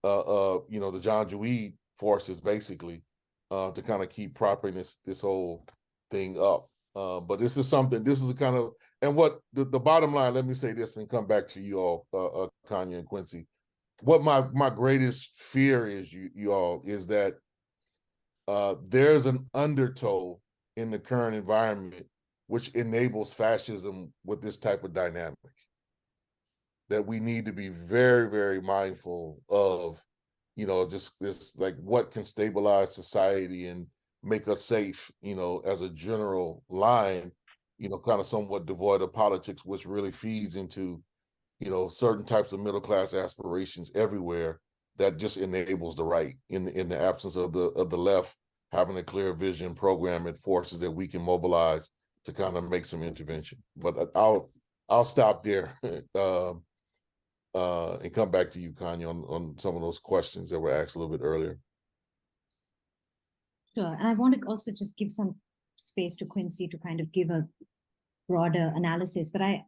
the Janjaweed forces, basically, to kind of keep propping this whole thing up. But this is a kind of, and what the bottom line, let me say this and come back to you all, Kanya and Quincy. What my greatest fear is, you all, is that there's an undertow in the current environment which enables fascism with this type of dynamic, that we need to be very, very mindful of, this like what can stabilize society and make us safe, as a general line, kind of somewhat devoid of politics, which really feeds into, certain types of middle class aspirations everywhere, that just enables the right in the absence of the left having a clear vision, program, and forces that we can mobilize to kind of make some intervention. But I'll stop there and come back to you, Kanya, on some of those questions that were asked a little bit earlier. Sure, and I want to also just give some space to Quincy to kind of give a broader analysis. But I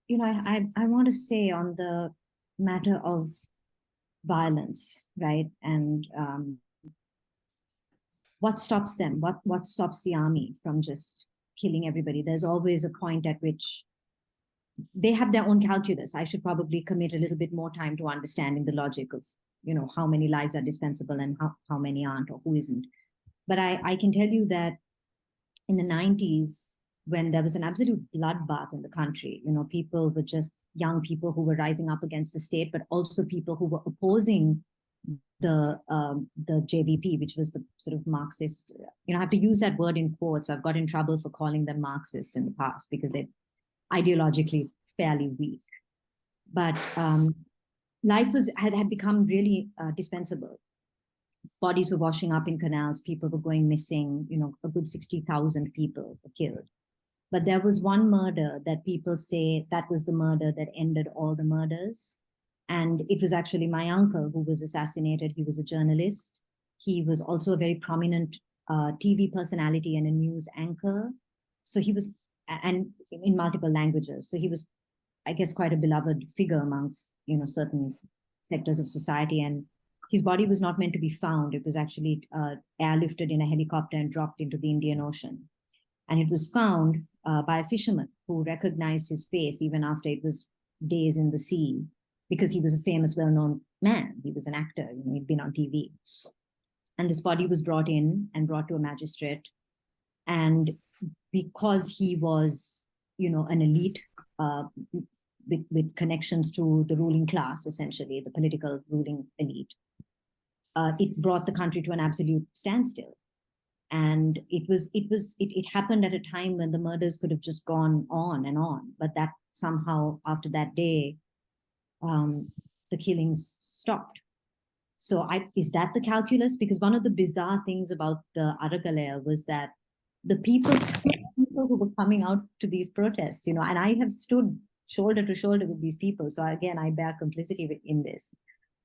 want to say on the matter of violence, right? And what stops them? What stops the army from just killing everybody? There's always a point at which they have their own calculus. I should probably commit a little bit more time to understanding the logic of, how many lives are dispensable and how many aren't, or who isn't. But I can tell you that in the 90s, when there was an absolute bloodbath in the country, people were just young people who were rising up against the state, but also people who were opposing the JVP, which was the sort of Marxist, I have to use that word in quotes. I've got in trouble for calling them Marxist in the past because they're ideologically fairly weak. But life had become really dispensable. Bodies were washing up in canals, people were going missing, a good 60,000 people were killed. But there was one murder that people say that was the murder that ended all the murders. And it was actually my uncle who was assassinated. He was a journalist. He was also a very prominent TV personality and a news anchor. So he was, and in multiple languages. So he was, I guess, quite a beloved figure amongst, certain sectors of society. And his body was not meant to be found. It was actually airlifted in a helicopter and dropped into the Indian Ocean. And it was found by a fisherman who recognized his face even after it was days in the sea, because he was a famous, well-known man. He was an actor, he'd been on TV. And this body was brought in and brought to a magistrate. And because he was, an elite with connections to the ruling class, essentially, the political ruling elite, it brought the country to an absolute standstill. And it happened at a time when the murders could have just gone on and on, but that somehow after that day, the killings stopped. So is that the calculus? Because one of the bizarre things about the Aragalaya was that the people who were coming out to these protests, and I have stood shoulder to shoulder with these people. So again, I bear complicity in this.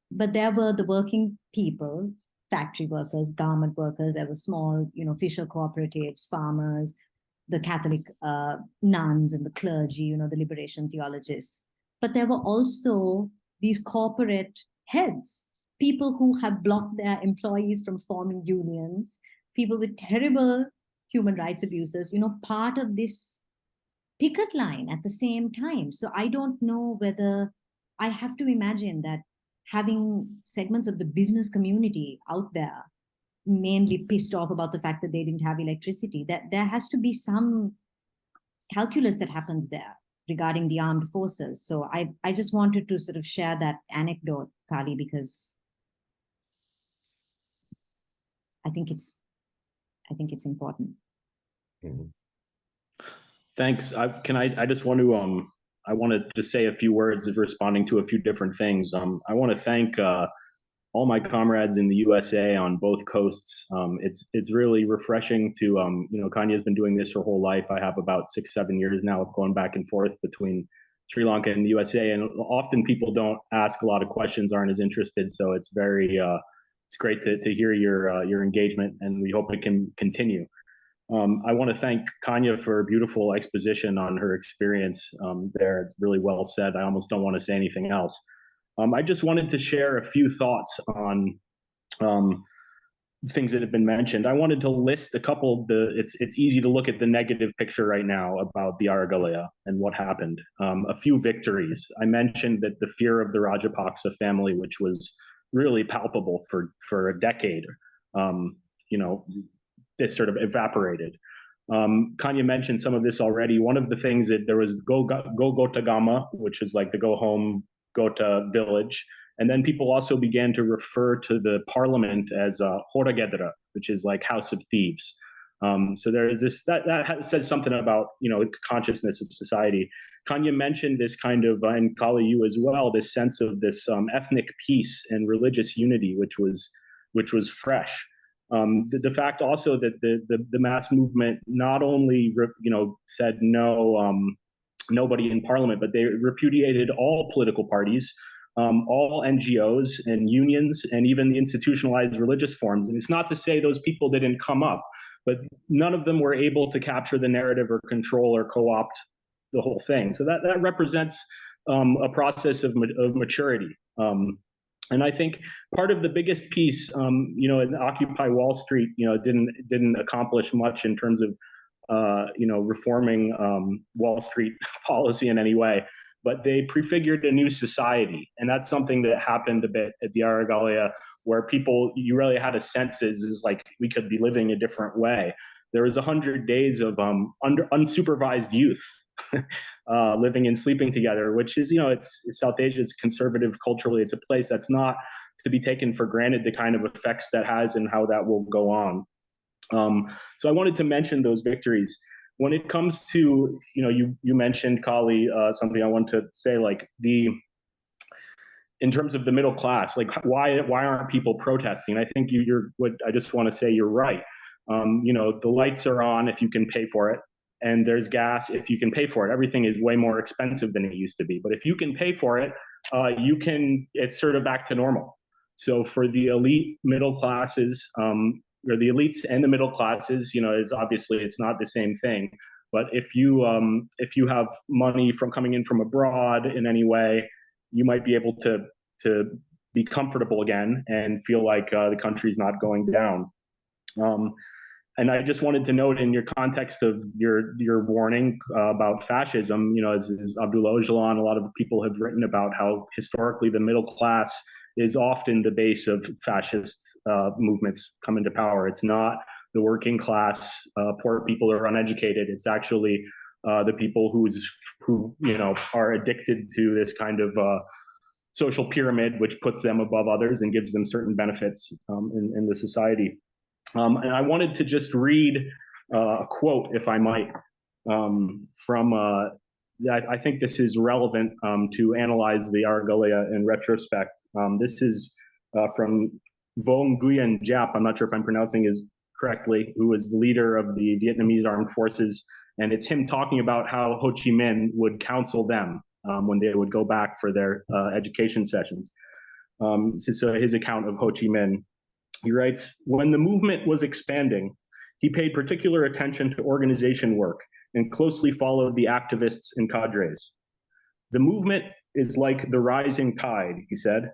But there were the working people, factory workers, garment workers, there were small, fisher cooperatives, farmers, the Catholic nuns and the clergy, the liberation theologists. But there were also these corporate heads, people who have blocked their employees from forming unions, people with terrible human rights abuses, part of this picket line at the same time. So I don't know whether I have to imagine that having segments of the business community out there mainly pissed off about the fact that they didn't have electricity, that there has to be some calculus that happens there regarding the armed forces. So I just wanted to sort of share that anecdote, Kali, because I think it's important. Mhm. Thanks. I just want to I want to just say a few words of responding to a few different things. I want to thank all my comrades in the USA on both coasts. It's really refreshing to Kanya's been doing this her whole life. I have about 6-7 years now of going back and forth between Sri Lanka and the USA, and often people don't ask a lot of questions, aren't as interested. So it's very it's great to hear your engagement, and we hope it can continue. I want to thank Kanya for a beautiful exposition on her experience there. It's really well said. I almost don't want to say anything else. I just wanted to share a few thoughts on things that have been mentioned. I wanted to list a couple of it's easy to look at the negative picture right now about the Aragalaya and what happened. A few victories. I mentioned that the fear of the Rajapaksa family, which was really palpable for a decade, this sort of evaporated. Kanya mentioned some of this already. One of the things that there was Go Gotagama, which is like the go home Gota village. And then people also began to refer to the parliament as Horagedra, which is like House of Thieves. So there is this, that says something about, consciousness of society. Kanya mentioned this kind of, and Kali, you as well, this sense of this ethnic peace and religious unity, which was fresh. The fact also that the mass movement not only said no, nobody in parliament, but they repudiated all political parties, all NGOs and unions, and even the institutionalized religious forms. And it's not to say those people didn't come up, but none of them were able to capture the narrative or control or co-opt the whole thing. So that represents a process of maturity. And I think part of the biggest piece, in Occupy Wall Street, didn't accomplish much in terms of, reforming Wall Street policy in any way, but they prefigured a new society. And that's something that happened a bit at the Aragalaya, where people, you really had a sense is like we could be living a different way. There was 100 days of unsupervised youth living and sleeping together, which is, it's South Asia, it's conservative culturally, it's a place that's not to be taken for granted, the kind of effects that has and how that will go on. So I wanted to mention those victories. When it comes to, you mentioned, Kali, something I want to say, like in terms of the middle class, like why aren't people protesting? I think I just want to say you're right. The lights are on if you can pay for it. and there's gas if you can pay for it. Everything is way more expensive than it used to be. But if you can pay for it, it's sort of back to normal. So for the elite middle classes, or the elites and the middle classes, it's not the same thing. But if you have money from coming in from abroad in any way, you might be able to be comfortable again and feel like the country's not going down. And I just wanted to note, in your context of your warning about fascism, as Abdullah Öcalan, a lot of people have written about how historically the middle class is often the base of fascist movements come into power. It's not the working class, poor people who are uneducated. It's actually the people who are addicted to this kind of social pyramid, which puts them above others and gives them certain benefits in the society. And I wanted to just read a quote, if I might, from, I think this is relevant to analyze the Aragalaya in retrospect. This is from Vo Nguyen Giap, I'm not sure if I'm pronouncing his correctly, who was the leader of the Vietnamese armed forces. And it's him talking about how Ho Chi Minh would counsel them when they would go back for their education sessions. So his account of Ho Chi Minh. He writes, when the movement was expanding, he paid particular attention to organization work and closely followed the activists and cadres. The movement is like the rising tide, he said.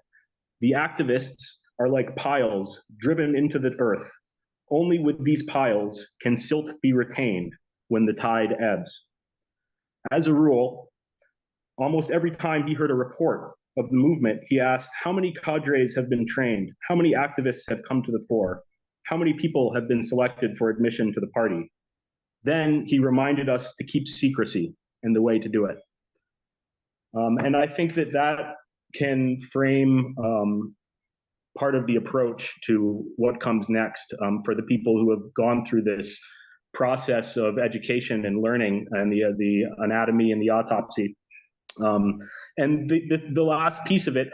The activists are like piles driven into the earth. Only with these piles can silt be retained when the tide ebbs. As a rule, almost every time he heard a report of the movement, he asked, how many cadres have been trained? How many activists have come to the fore? How many people have been selected for admission to the party? Then he reminded us to keep secrecy and the way to do it. And I think that can frame part of the approach to what comes next for the people who have gone through this process of education and learning and the anatomy and the autopsy. And the last piece of it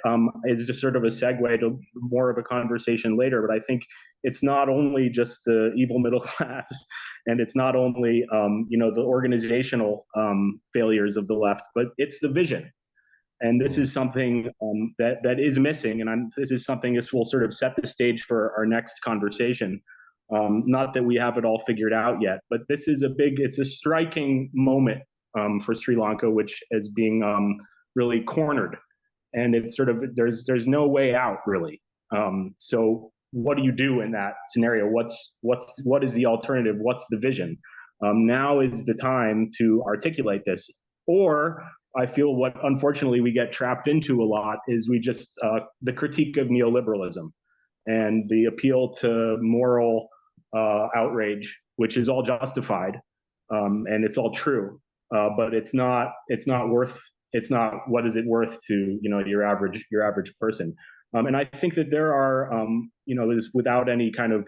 is just sort of a segue to more of a conversation later, but I think it's not only just the evil middle class, and it's not only the organizational failures of the left, but it's the vision. And this is something that is missing, and this will sort of set the stage for our next conversation. Not that we have it all figured out yet, but this is it's a striking moment for Sri Lanka, which is being really cornered, and it's sort of there's no way out really. So what do you do in that scenario? What is the alternative? What's the vision? Now is the time to articulate this. Or I feel what unfortunately we get trapped into a lot is we just the critique of neoliberalism and the appeal to moral outrage, which is all justified and it's all true. But it's not what is it worth to your average person. And I think that there are without any kind of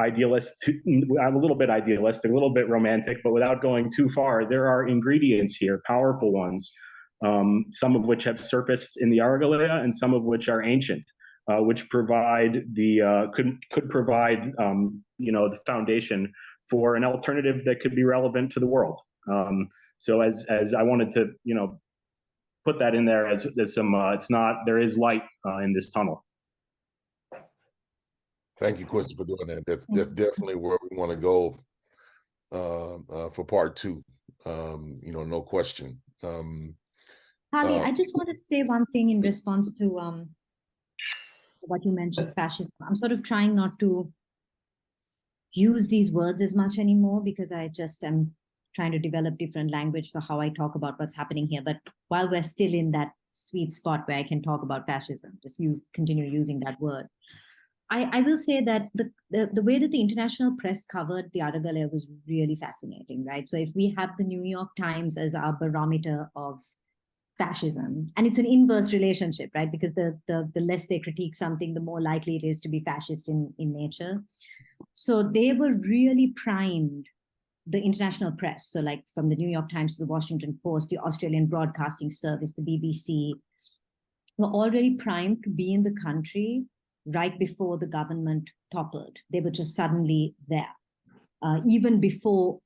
idealist, I'm a little bit idealistic, a little bit romantic, but without going too far, there are ingredients here, powerful ones, some of which have surfaced in the Aragalaya and some of which are ancient, which provide could provide the foundation for an alternative that could be relevant to the world. So as I wanted to put that in there as some there is light in this tunnel. Thank you, Quincy, for doing that. That's definitely where we want to go for part two. No question. Harley, I just want to say one thing in response to what you mentioned, fascism. I'm sort of trying not to use these words as much anymore because I just am trying to develop different language for how I talk about what's happening here. But while we're still in that sweet spot where I can talk about fascism, just continue using that word. I will say that the way that the international press covered the Aragalaya was really fascinating, right? So if we have the New York Times as our barometer of fascism, and it's an inverse relationship, right? Because the less they critique something, the more likely it is to be fascist in nature. So they were really primed, the international press. So like from the New York Times to the Washington Post, the Australian Broadcasting Service, the BBC, were already primed to be in the country right before the government toppled. They were just suddenly there. Even before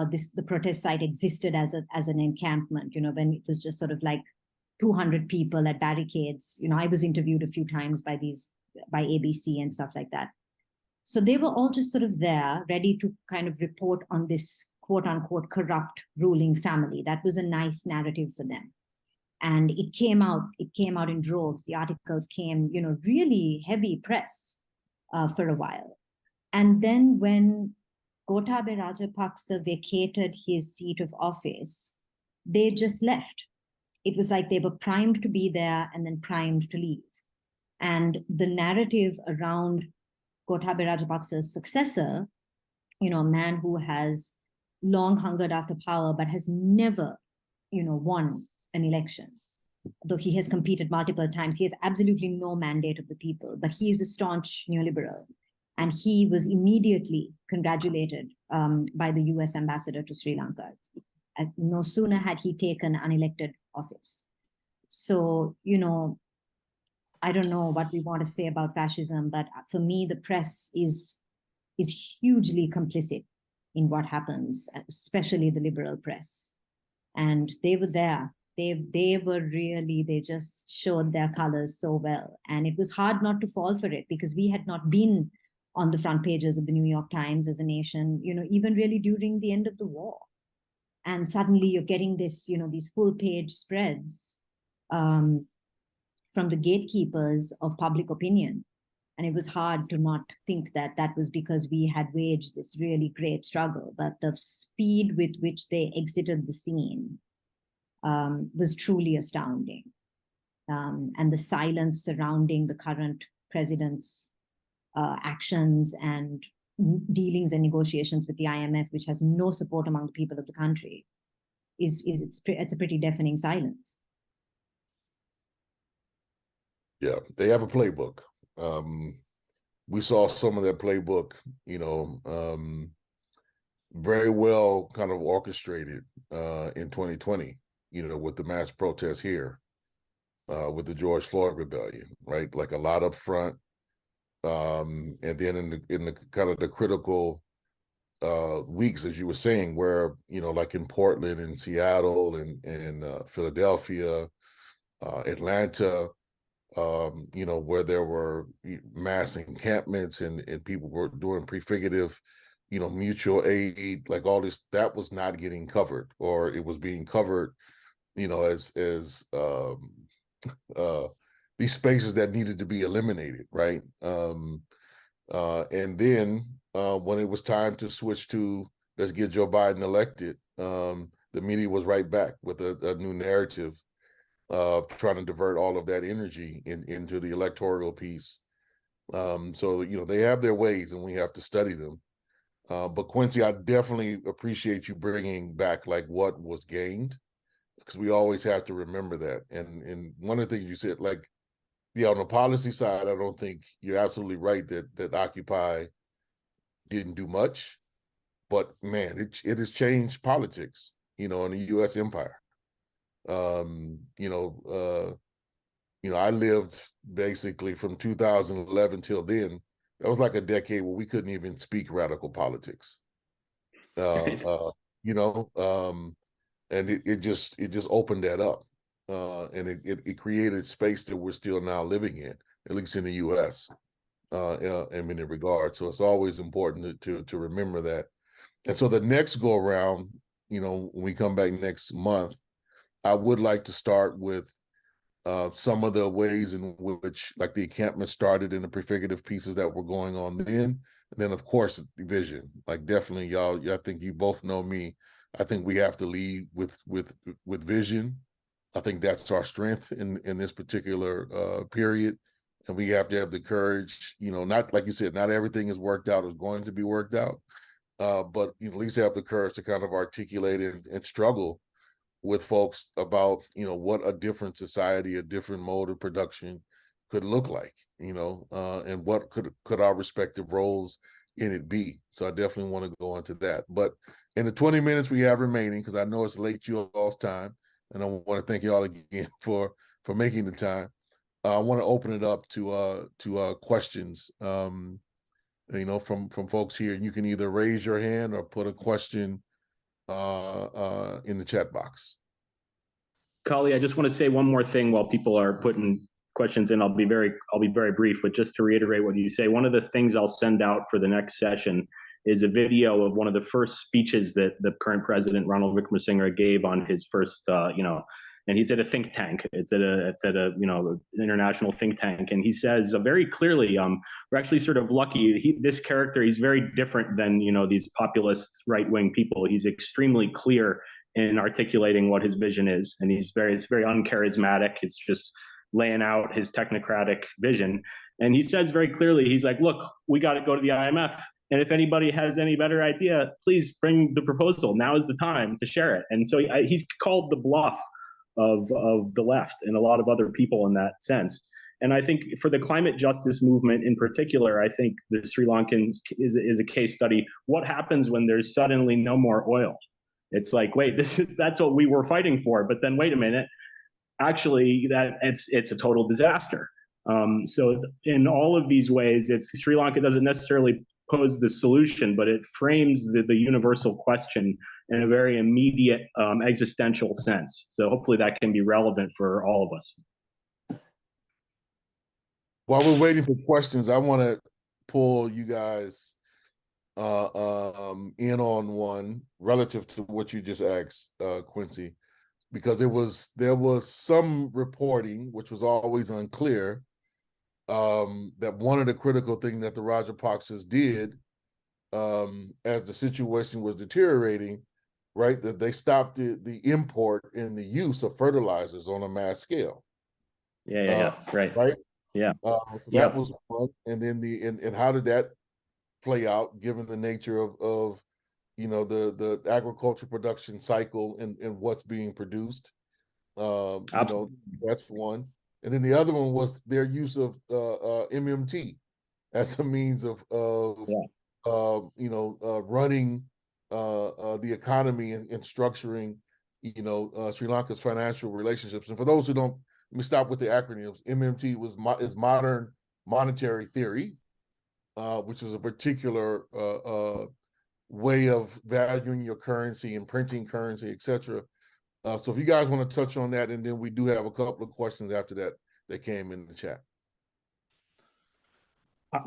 the protest site existed as an encampment, when it was just sort of like 200 people at barricades. I was interviewed a few times by ABC and stuff like that. So they were all just sort of there, ready to kind of report on this quote unquote corrupt ruling family. That was a nice narrative for them. And it came out in droves. The articles came, really heavy press for a while. And then when Gotabaya Rajapaksa vacated his seat of office, they just left. It was like they were primed to be there and then primed to leave. And the narrative around Gotabaya Rajapaksa's successor, a man who has long hungered after power but has never, won an election. Though he has competed multiple times, he has absolutely no mandate of the people, but he is a staunch neoliberal. And he was immediately congratulated by the US ambassador to Sri Lanka. No sooner had he taken unelected office. So, I don't know what we want to say about fascism, but for me, the press is hugely complicit in what happens, especially the liberal press. And they were there. They just showed their colors so well. And it was hard not to fall for it because we had not been on the front pages of the New York Times as a nation, even really during the end of the war. And suddenly you're getting this, these full page spreads from the gatekeepers of public opinion. And it was hard to not think that that was because we had waged this really great struggle. But the speed with which they exited the scene was truly astounding. And the silence surrounding the current president's actions and dealings and negotiations with the IMF, which has no support among the people of the country, it's a pretty deafening silence. Yeah, they have a playbook. We saw some of their playbook, very well kind of orchestrated in 2020, with the mass protests here, with the George Floyd rebellion, right? Like a lot up front. And then in the kind of the critical weeks, as you were saying, where, like in Portland and Seattle and Philadelphia, Atlanta, where there were mass encampments and people were doing prefigurative, mutual aid, like all this, that was not getting covered, or it was being covered, as these spaces that needed to be eliminated, right? And then when it was time to switch to let's get Joe Biden elected, the media was right back with a new narrative, trying to divert all of that energy into the electoral piece. So, they have their ways and we have to study them. But Quincy, I definitely appreciate you bringing back like what was gained, because we always have to remember that. And one of the things you said, like, yeah, on the policy side, I don't think you're absolutely right that Occupy didn't do much, but man, it has changed politics, in the U.S. empire. I lived basically from 2011 till then. That was like a decade where we couldn't even speak radical politics. And it just opened that up. And it created space that we're still now living in, at least in the U.S. In many regards. So it's always important to remember that. And so the next go around, when we come back next month, I would like to start with some of the ways in which, like, the encampment started in the prefigurative pieces that were going on then. And then, of course, vision. Like, definitely, y'all, I think you both know me. I think we have to lead with vision. I think that's our strength in this particular period. And we have to have the courage, not, like you said, not everything is worked out, is going to be worked out. But at least have the courage to kind of articulate and struggle with folks about, what a different society, a different mode of production could look like, and what could our respective roles in it be. So I definitely want to go into that. But in the 20 minutes we have remaining, because I know it's late you all's time, and I want to thank you all again for making the time. I want to open it up to questions, from folks here. And you can either raise your hand or put a question in the chat box. Kali, I just want to say one more thing while people are putting questions in. I'll be very brief, but just to reiterate what you say, one of the things I'll send out for the next session is a video of one of the first speeches that the current president, Ronald Wickremesinghe, gave on his first, and he's at a think tank. It's at a international think tank, and he says very clearly, we're actually sort of lucky. This character, he's very different than these populist right wing people. He's extremely clear in articulating what his vision is, and it's very uncharismatic. It's just laying out his technocratic vision, and he says very clearly, he's like, look, we got to go to the IMF. And if anybody has any better idea, please bring the proposal. Now is the time to share it. And so he's called the bluff of the left and a lot of other people in that sense. And I think for the climate justice movement in particular, I think the Sri Lankans is a case study. What happens when there's suddenly no more oil? It's like, wait, that's what we were fighting for. But then wait a minute, actually, that it's a total disaster. So in all of these ways, Sri Lanka doesn't necessarily pose the solution, but it frames the universal question in a very immediate existential sense. So hopefully that can be relevant for all of us. While we're waiting for questions, I want to pull you guys in on one relative to what you just asked, Quincy, because there was some reporting, which was always unclear, that one of the critical things that the Rajapaksas did as the situation was deteriorating, right, that they stopped the import and the use of fertilizers on a mass scale. Right. Yeah. So that was one. And then and how did that play out given the nature of the agriculture production cycle and what's being produced? That's one. And then the other one was their use of MMT as a means of running the economy and structuring Sri Lanka's financial relationships. And for those who don't, let me stop with the acronyms. MMT is modern monetary theory, which is a particular way of valuing your currency and printing currency, etc. So if you guys want to touch on that, and then we do have a couple of questions after that came in the chat.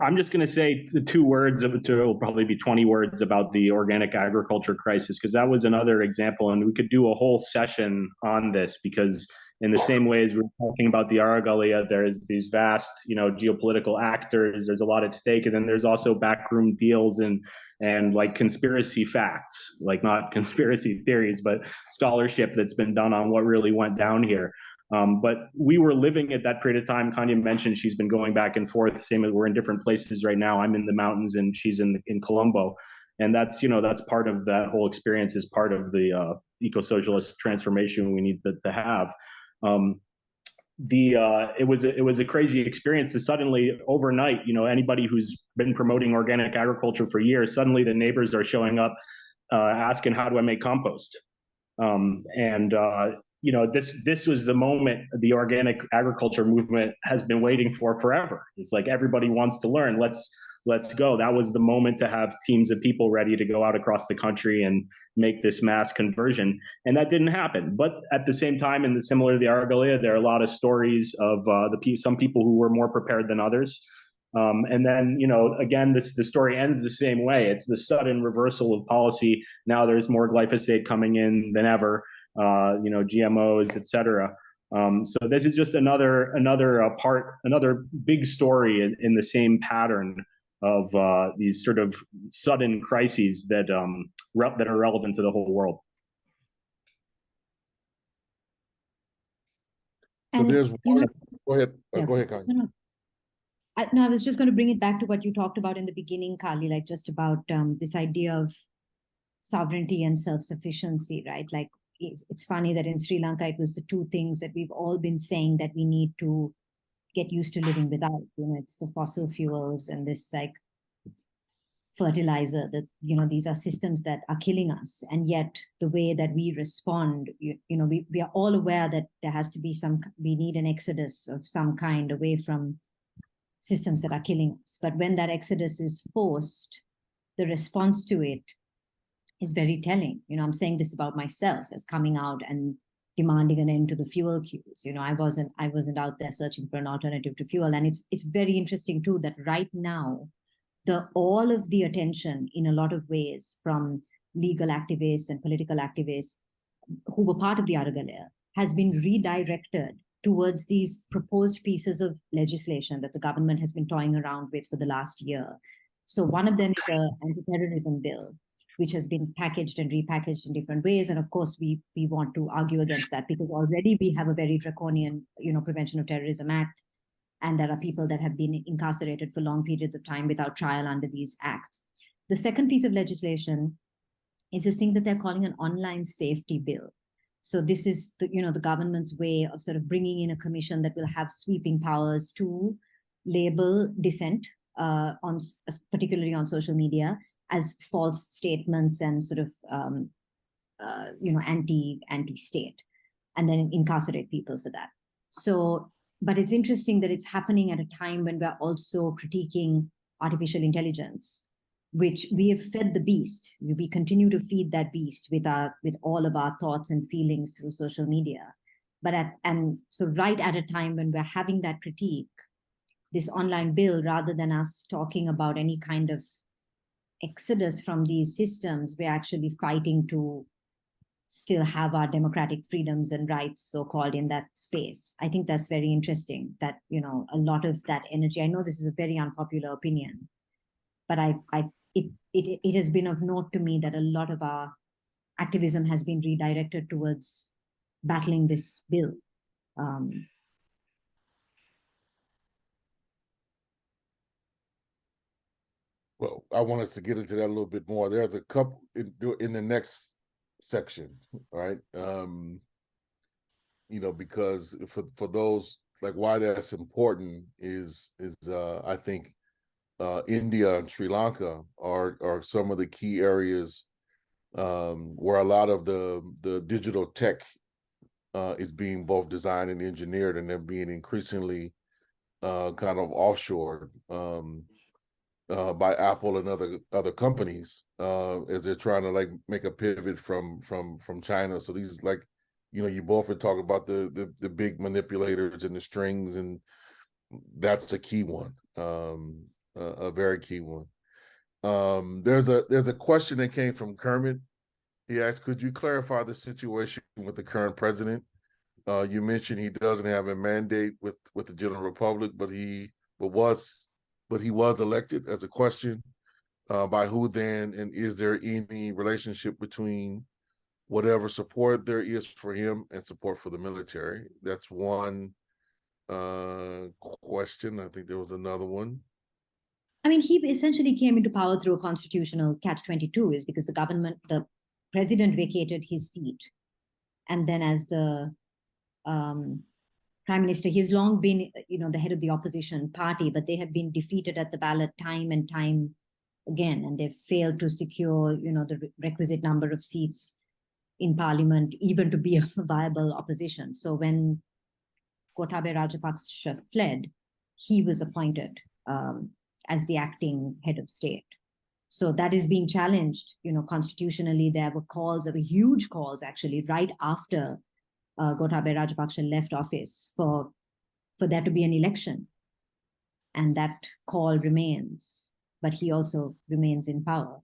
I'm just going to say the 2 words it'll probably be 20 words about the organic agriculture crisis, because that was another example, and we could do a whole session on this, because in the same way as we're talking about the Aragalaya, there's these vast, geopolitical actors, there's a lot at stake, and then there's also backroom deals and like conspiracy facts, like not conspiracy theories, but scholarship that's been done on what really went down here. But we were living at that period of time. Kanya mentioned she's been going back and forth. Same as we're in different places right now. I'm in the mountains and she's in Colombo. And that's part of that whole experience, is part of the eco-socialist transformation we need to have. It was a crazy experience to suddenly overnight, anybody who's been promoting organic agriculture for years, suddenly the neighbors are showing up asking, how do I make compost? This was the moment the organic agriculture movement has been waiting for forever. It's like everybody wants to learn. Let's go. That was the moment to have teams of people ready to go out across the country and make this mass conversion. And that didn't happen. But at the same time, and similar to the Aragalaya, there are a lot of stories of some people who were more prepared than others. And then, again, the story ends the same way. It's the sudden reversal of policy. Now there's more glyphosate coming in than ever, GMOs, et cetera. So this is just another big story in the same pattern of these sort of sudden crises that are relevant to the whole world. And, so there's one. Go ahead. Yeah. Go ahead, Kanye. I was just going to bring it back to what you talked about in the beginning, Kali, like just about this idea of sovereignty and self-sufficiency, right? Like it's funny that in Sri Lanka, it was the 2 things that we've all been saying that we need to get used to living without. It's the fossil fuels and this like fertilizer that, these are systems that are killing us. And yet the way that we respond, we are all aware that there has to be we need an exodus of some kind away from systems that are killing us. But when that exodus is forced, the response to it is very telling. I'm saying this about myself as coming out and demanding an end to the fuel queues. I wasn't out there searching for an alternative to fuel. And it's very interesting too that right now, all of the attention in a lot of ways from legal activists and political activists who were part of the Aragalaya has been redirected towards these proposed pieces of legislation that the government has been toying around with for the last year. So one of them is an anti-terrorism bill, which has been packaged and repackaged in different ways. And of course, we want to argue against that because already we have a very draconian, Prevention of Terrorism Act. And there are people that have been incarcerated for long periods of time without trial under these acts. The second piece of legislation is this thing that they're calling an online safety bill. So this is the government's way of sort of bringing in a commission that will have sweeping powers to label dissent, particularly on social media, as false statements and sort of anti-state, and then incarcerate people for that. So, but it's interesting that it's happening at a time when we're also critiquing artificial intelligence, which we have fed the beast. We continue to feed that beast with all of our thoughts and feelings through social media. So right at a time when we're having that critique, this online bill, rather than us talking about any kind of exodus from these systems, we're actually fighting to still have our democratic freedoms and rights, so-called, in that space. I think that's very interesting that, a lot of that energy, I know this is a very unpopular opinion, but it has been of note to me that a lot of our activism has been redirected towards battling this bill. Well, I want us to get into that a little bit more. There's a couple in the next section, right? Because for those, like, why that's important is I think India and Sri Lanka are some of the key areas where a lot of the digital tech is being both designed and engineered, and they're being increasingly kind of offshored by Apple and other companies as they're trying to make a pivot from China. So these, you both were talking about the big manipulators and the strings, and that's a key one, a very key one. There's a question that came from Kermit. He asked, could you clarify the situation with the current president? You mentioned he doesn't have a mandate with the General Republic, but he was elected, as a question. By who then? And is there any relationship between whatever support there is for him and support for the military? That's one question. I think there was another one. I mean, he essentially came into power through a constitutional catch-22, is because the president vacated his seat. And then as the prime minister, he's long been, the head of the opposition party, but they have been defeated at the ballot time and time again, and they've failed to secure, the requisite number of seats in parliament, even to be a viable opposition. So when Gotabaya Rajapaksa fled, he was appointed as the acting head of state. So that is being challenged, constitutionally. There were huge calls, actually, right after Gotabaya Rajapaksa left office for there to be an election. And that call remains, but he also remains in power,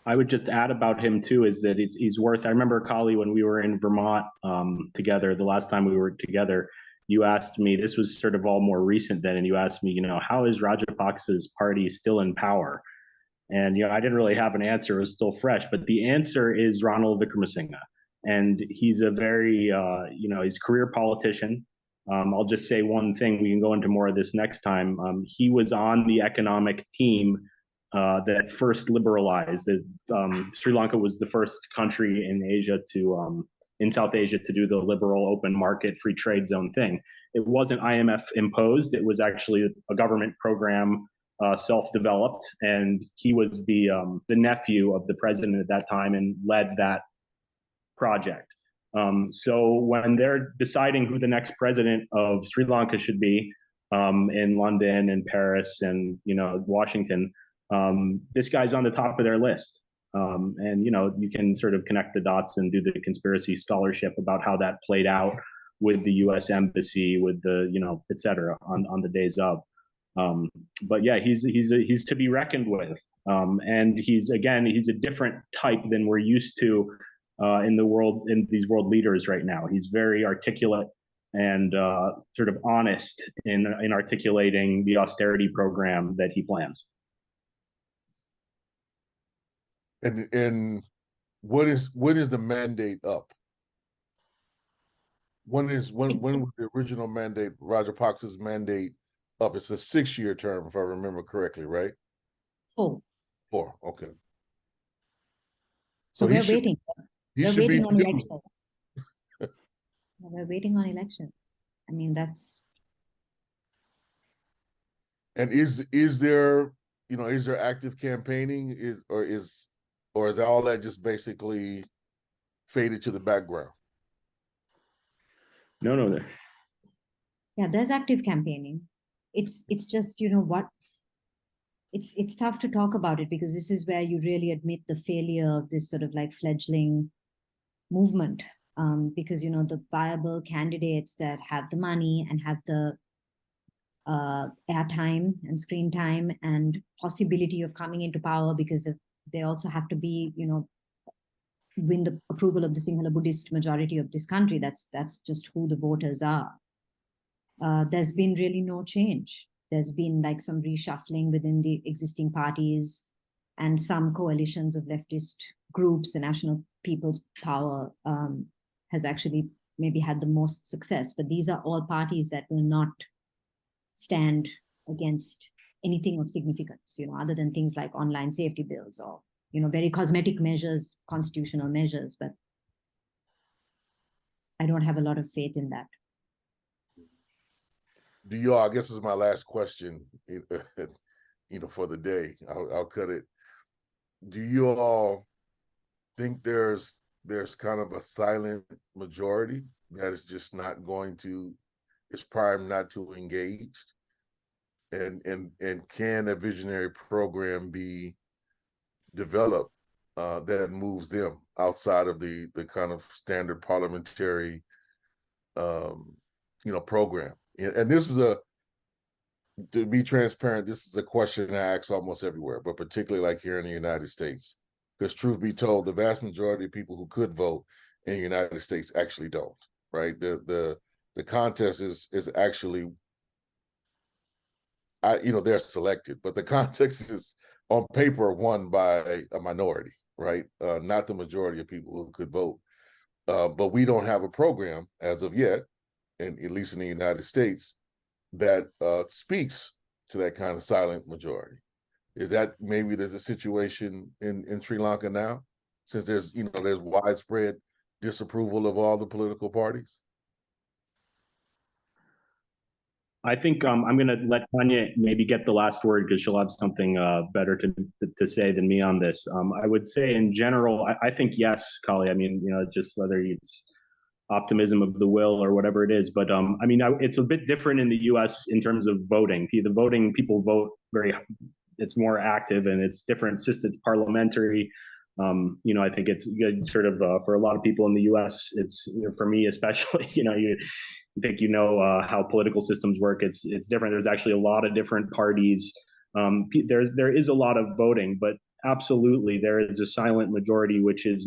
I would just add about him too, is that he's worth, I remember, Kali, when we were in Vermont together, the last time we were together, you asked me, this was sort of all more recent then, and you asked me, how is Rajapaksa's party still in power? And, I didn't really have an answer. It was still fresh, but the answer is Ranil Wickremesinghe. And he's a very, he's a career politician. I'll just say one thing. We can go into more of this next time. He was on the economic team that first liberalized. Sri Lanka was the first country in Asia in South Asia to do the liberal open market free trade zone thing. It wasn't IMF imposed. It was actually a government program, self-developed. And he was the nephew of the president at that time and led that project. So when they're deciding who the next president of Sri Lanka should be, in London and Paris and Washington, this guy's on the top of their list. And, you know, you can sort of connect the dots and do the conspiracy scholarship about how that played out with the U.S. embassy, with the, you know, et cetera, on the days of. But yeah, he's to be reckoned with. And he's a different type than we're used to in the world, in these world leaders right now. He's very articulate and sort of honest in articulating the austerity program that he plans. And when is the mandate up? When was the original mandate, Rajapaksa's mandate, up? It's a 6-year term, if I remember correctly, right? 4. 4, okay. So we're waiting. We're waiting on elections. We're waiting on elections. I mean, that's. And is there, you know, is there active campaigning, or is all that just basically faded to the background? No. Yeah, there's active campaigning. It's just, you know what, it's tough to talk about it, because this is where you really admit the failure of this sort of like fledgling movement. Because, you know, the viable candidates that have the money and have the airtime and screen time and possibility of coming into power, because they also have to be, you know, win the approval of the Sinhala Buddhist majority of this country. That's just who the voters are. There's been really no change. There's been like some reshuffling within the existing parties, and some coalitions of leftist groups. The National People's Power has actually maybe had the most success, but these are all parties that will not stand against anything of significance, you know, other than things like online safety bills or, you know, very cosmetic measures, constitutional measures. But I don't have a lot of faith in that. Do you all, I guess this is my last question, you know, for the day. I'll cut it. Do you all think there's kind of a silent majority that is just not going to, is primed not to engage? And can a visionary program be developed that moves them outside of the kind of standard parliamentary you know, program? And this is to be transparent, this is a question I ask almost everywhere, but particularly like here in the United States, because truth be told, the vast majority of people who could vote in the United States actually don't, right? The contest is actually, you know, they're selected, but the context is on paper won by a minority, right? Not the majority of people who could vote. But we don't have a program as of yet, and at least in the United States, that speaks to that kind of silent majority. Is that maybe there's a situation in Sri Lanka now, since there's, you know, there's widespread disapproval of all the political parties? I think I'm going to let Tanya maybe get the last word, because she'll have something better to say than me on this. I would say in general, I think yes, Kali. I mean, you know, just whether it's optimism of the will or whatever it is. But I mean, it's a bit different in the U.S. in terms of voting. The voting, people vote it's more active, and it's different. It's parliamentary. You know, I think it's good sort of for a lot of people in the U.S. It's, you know, for me especially, you know, you think, you know, how political systems work. It's different. There's actually a lot of different parties. There is a lot of voting, but absolutely there is a silent majority which has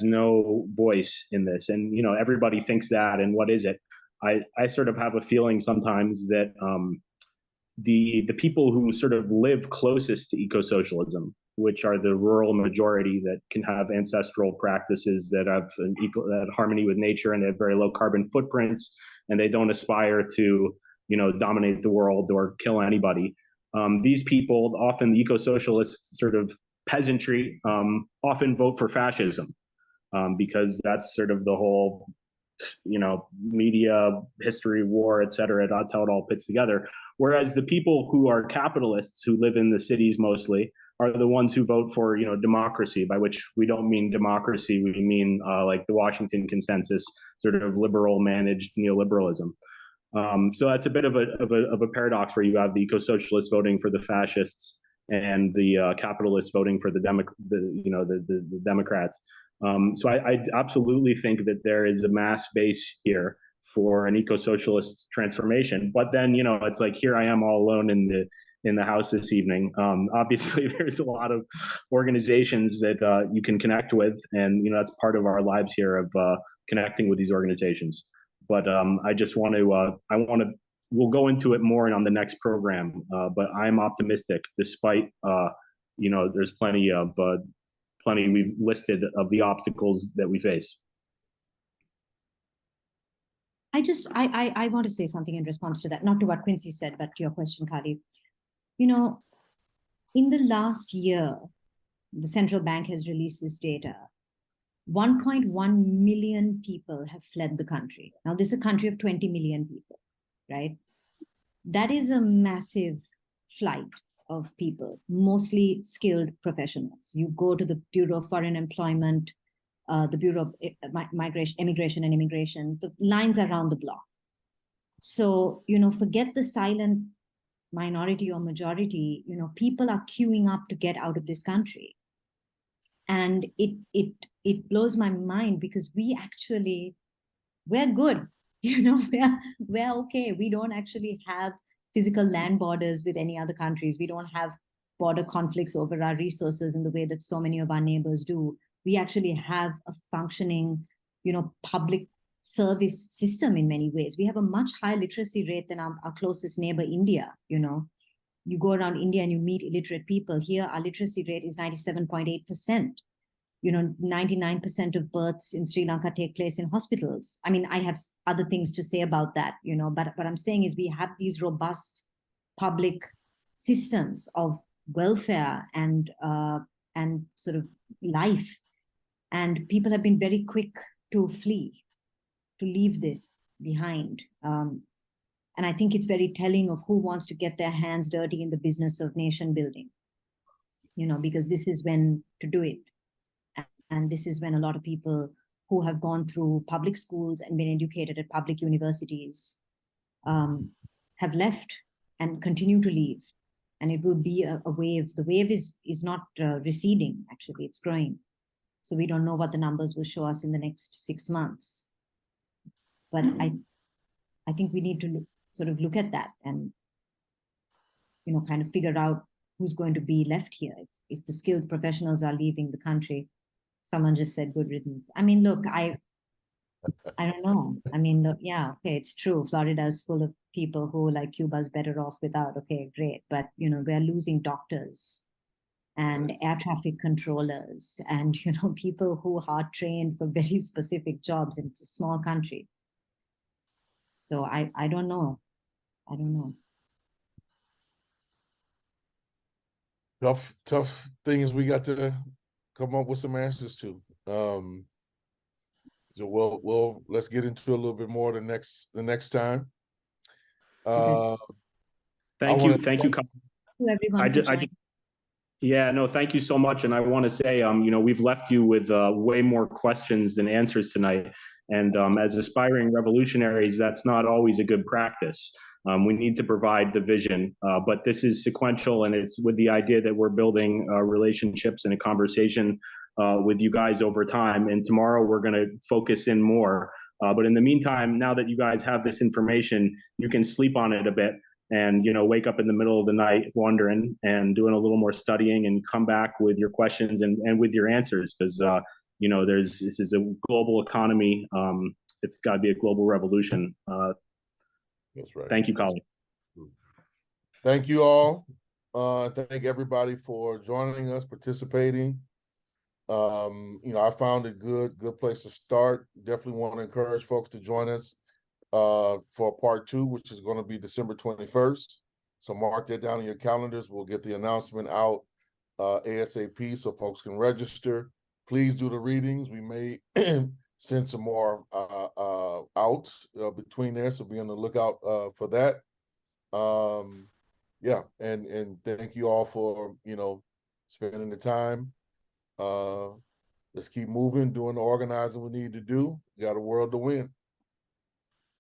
no voice in this. And, you know, everybody thinks that, and what is it? I sort of have a feeling sometimes that the people who sort of live closest to eco-socialism, which are the rural majority that can have ancestral practices that have that harmony with nature, and they have very low carbon footprints, and they don't aspire to, you know, dominate the world or kill anybody. These people, often the eco-socialist sort of peasantry, often vote for fascism, because that's sort of the whole, you know, media, history, war, et cetera. That's how it all fits together. Whereas the people who are capitalists, who live in the cities mostly, are the ones who vote for, you know, democracy, by which we don't mean democracy. We mean like the Washington Consensus, sort of liberal managed neoliberalism. So that's a bit of a paradox, where you have the eco-socialists voting for the fascists, and the capitalists voting for the Democrats. So I absolutely think that there is a mass base here for an eco-socialist transformation. But then, it's like, here I am all alone in the house this evening. Obviously, there's a lot of organizations that you can connect with, and that's part of our lives here of connecting with these organizations. But I just want to, we'll go into it more on the next program. But I'm optimistic, despite there's plenty we've listed of the obstacles that we face. I want to say something in response to that, not to what Quincy said, but to your question, Kali. In the last year, the central bank has released this data. 1.1 million people have fled the country. Now, this is a country of 20 million people, right? That is a massive flight of people, mostly skilled professionals. You go to the Bureau of Foreign Employment, the Bureau of Immigration and Immigration, the lines are around the block. So, forget the silent minority or majority, people are queuing up to get out of this country. And it blows my mind, because we're good, we're okay. We don't actually have physical land borders with any other countries. We don't have border conflicts over our resources in the way that so many of our neighbors do. We actually have a functioning, public service system in many ways. We have a much higher literacy rate than our closest neighbor, India. You go around India and you meet illiterate people. Here, our literacy rate is 97.8%. 99% of births in Sri Lanka take place in hospitals. I mean, I have other things to say about that, but what I'm saying is we have these robust public systems of welfare and sort of life. And people have been very quick to flee, to leave this behind. And I think it's very telling of who wants to get their hands dirty in the business of nation building, because this is when to do it. And this is when a lot of people who have gone through public schools and been educated at public universities have left and continue to leave. And it will be a wave. The wave is not receding, actually, it's growing. So we don't know what the numbers will show us in the next 6 months. But I think we need to sort of look at that and, kind of figure out who's going to be left here. If the skilled professionals are leaving the country, someone just said good riddance. I mean, look, I don't know. I mean, look, yeah, okay, it's true. Florida is full of people who, like, Cuba's better off without. Okay, great. But, we're losing doctors and air traffic controllers and, people who are trained for very specific jobs, and it's a small country. So I don't know. I don't know. Tough things we got to come up with some answers to. So we'll let's get into a little bit more the next time. Thank you, Colin. Thank you, everyone, for joining. Yeah, no, thank you so much. And I want to say, we've left you with way more questions than answers tonight. And as aspiring revolutionaries, that's not always a good practice. We need to provide the vision, but this is sequential, and it's with the idea that we're building relationships and a conversation with you guys over time. And tomorrow we're going to focus in more. But in the meantime, now that you guys have this information, you can sleep on it a bit and, wake up in the middle of the night wondering and doing a little more studying and come back with your questions and with your answers, because, this is a global economy. It's got to be a global revolution. That's right. Thank you, Colin. Thank you all. Thank everybody for joining us, participating. I found a good place to start. Definitely want to encourage folks to join us for part 2, which is going to be December 21st. So mark that down in your calendars. We'll get the announcement out ASAP so folks can register. Please do the readings. We may send some more out between there, so be on the lookout for that. Yeah, and thank you all for spending the time. Let's keep moving, doing the organizing we need to do. We got a world to win.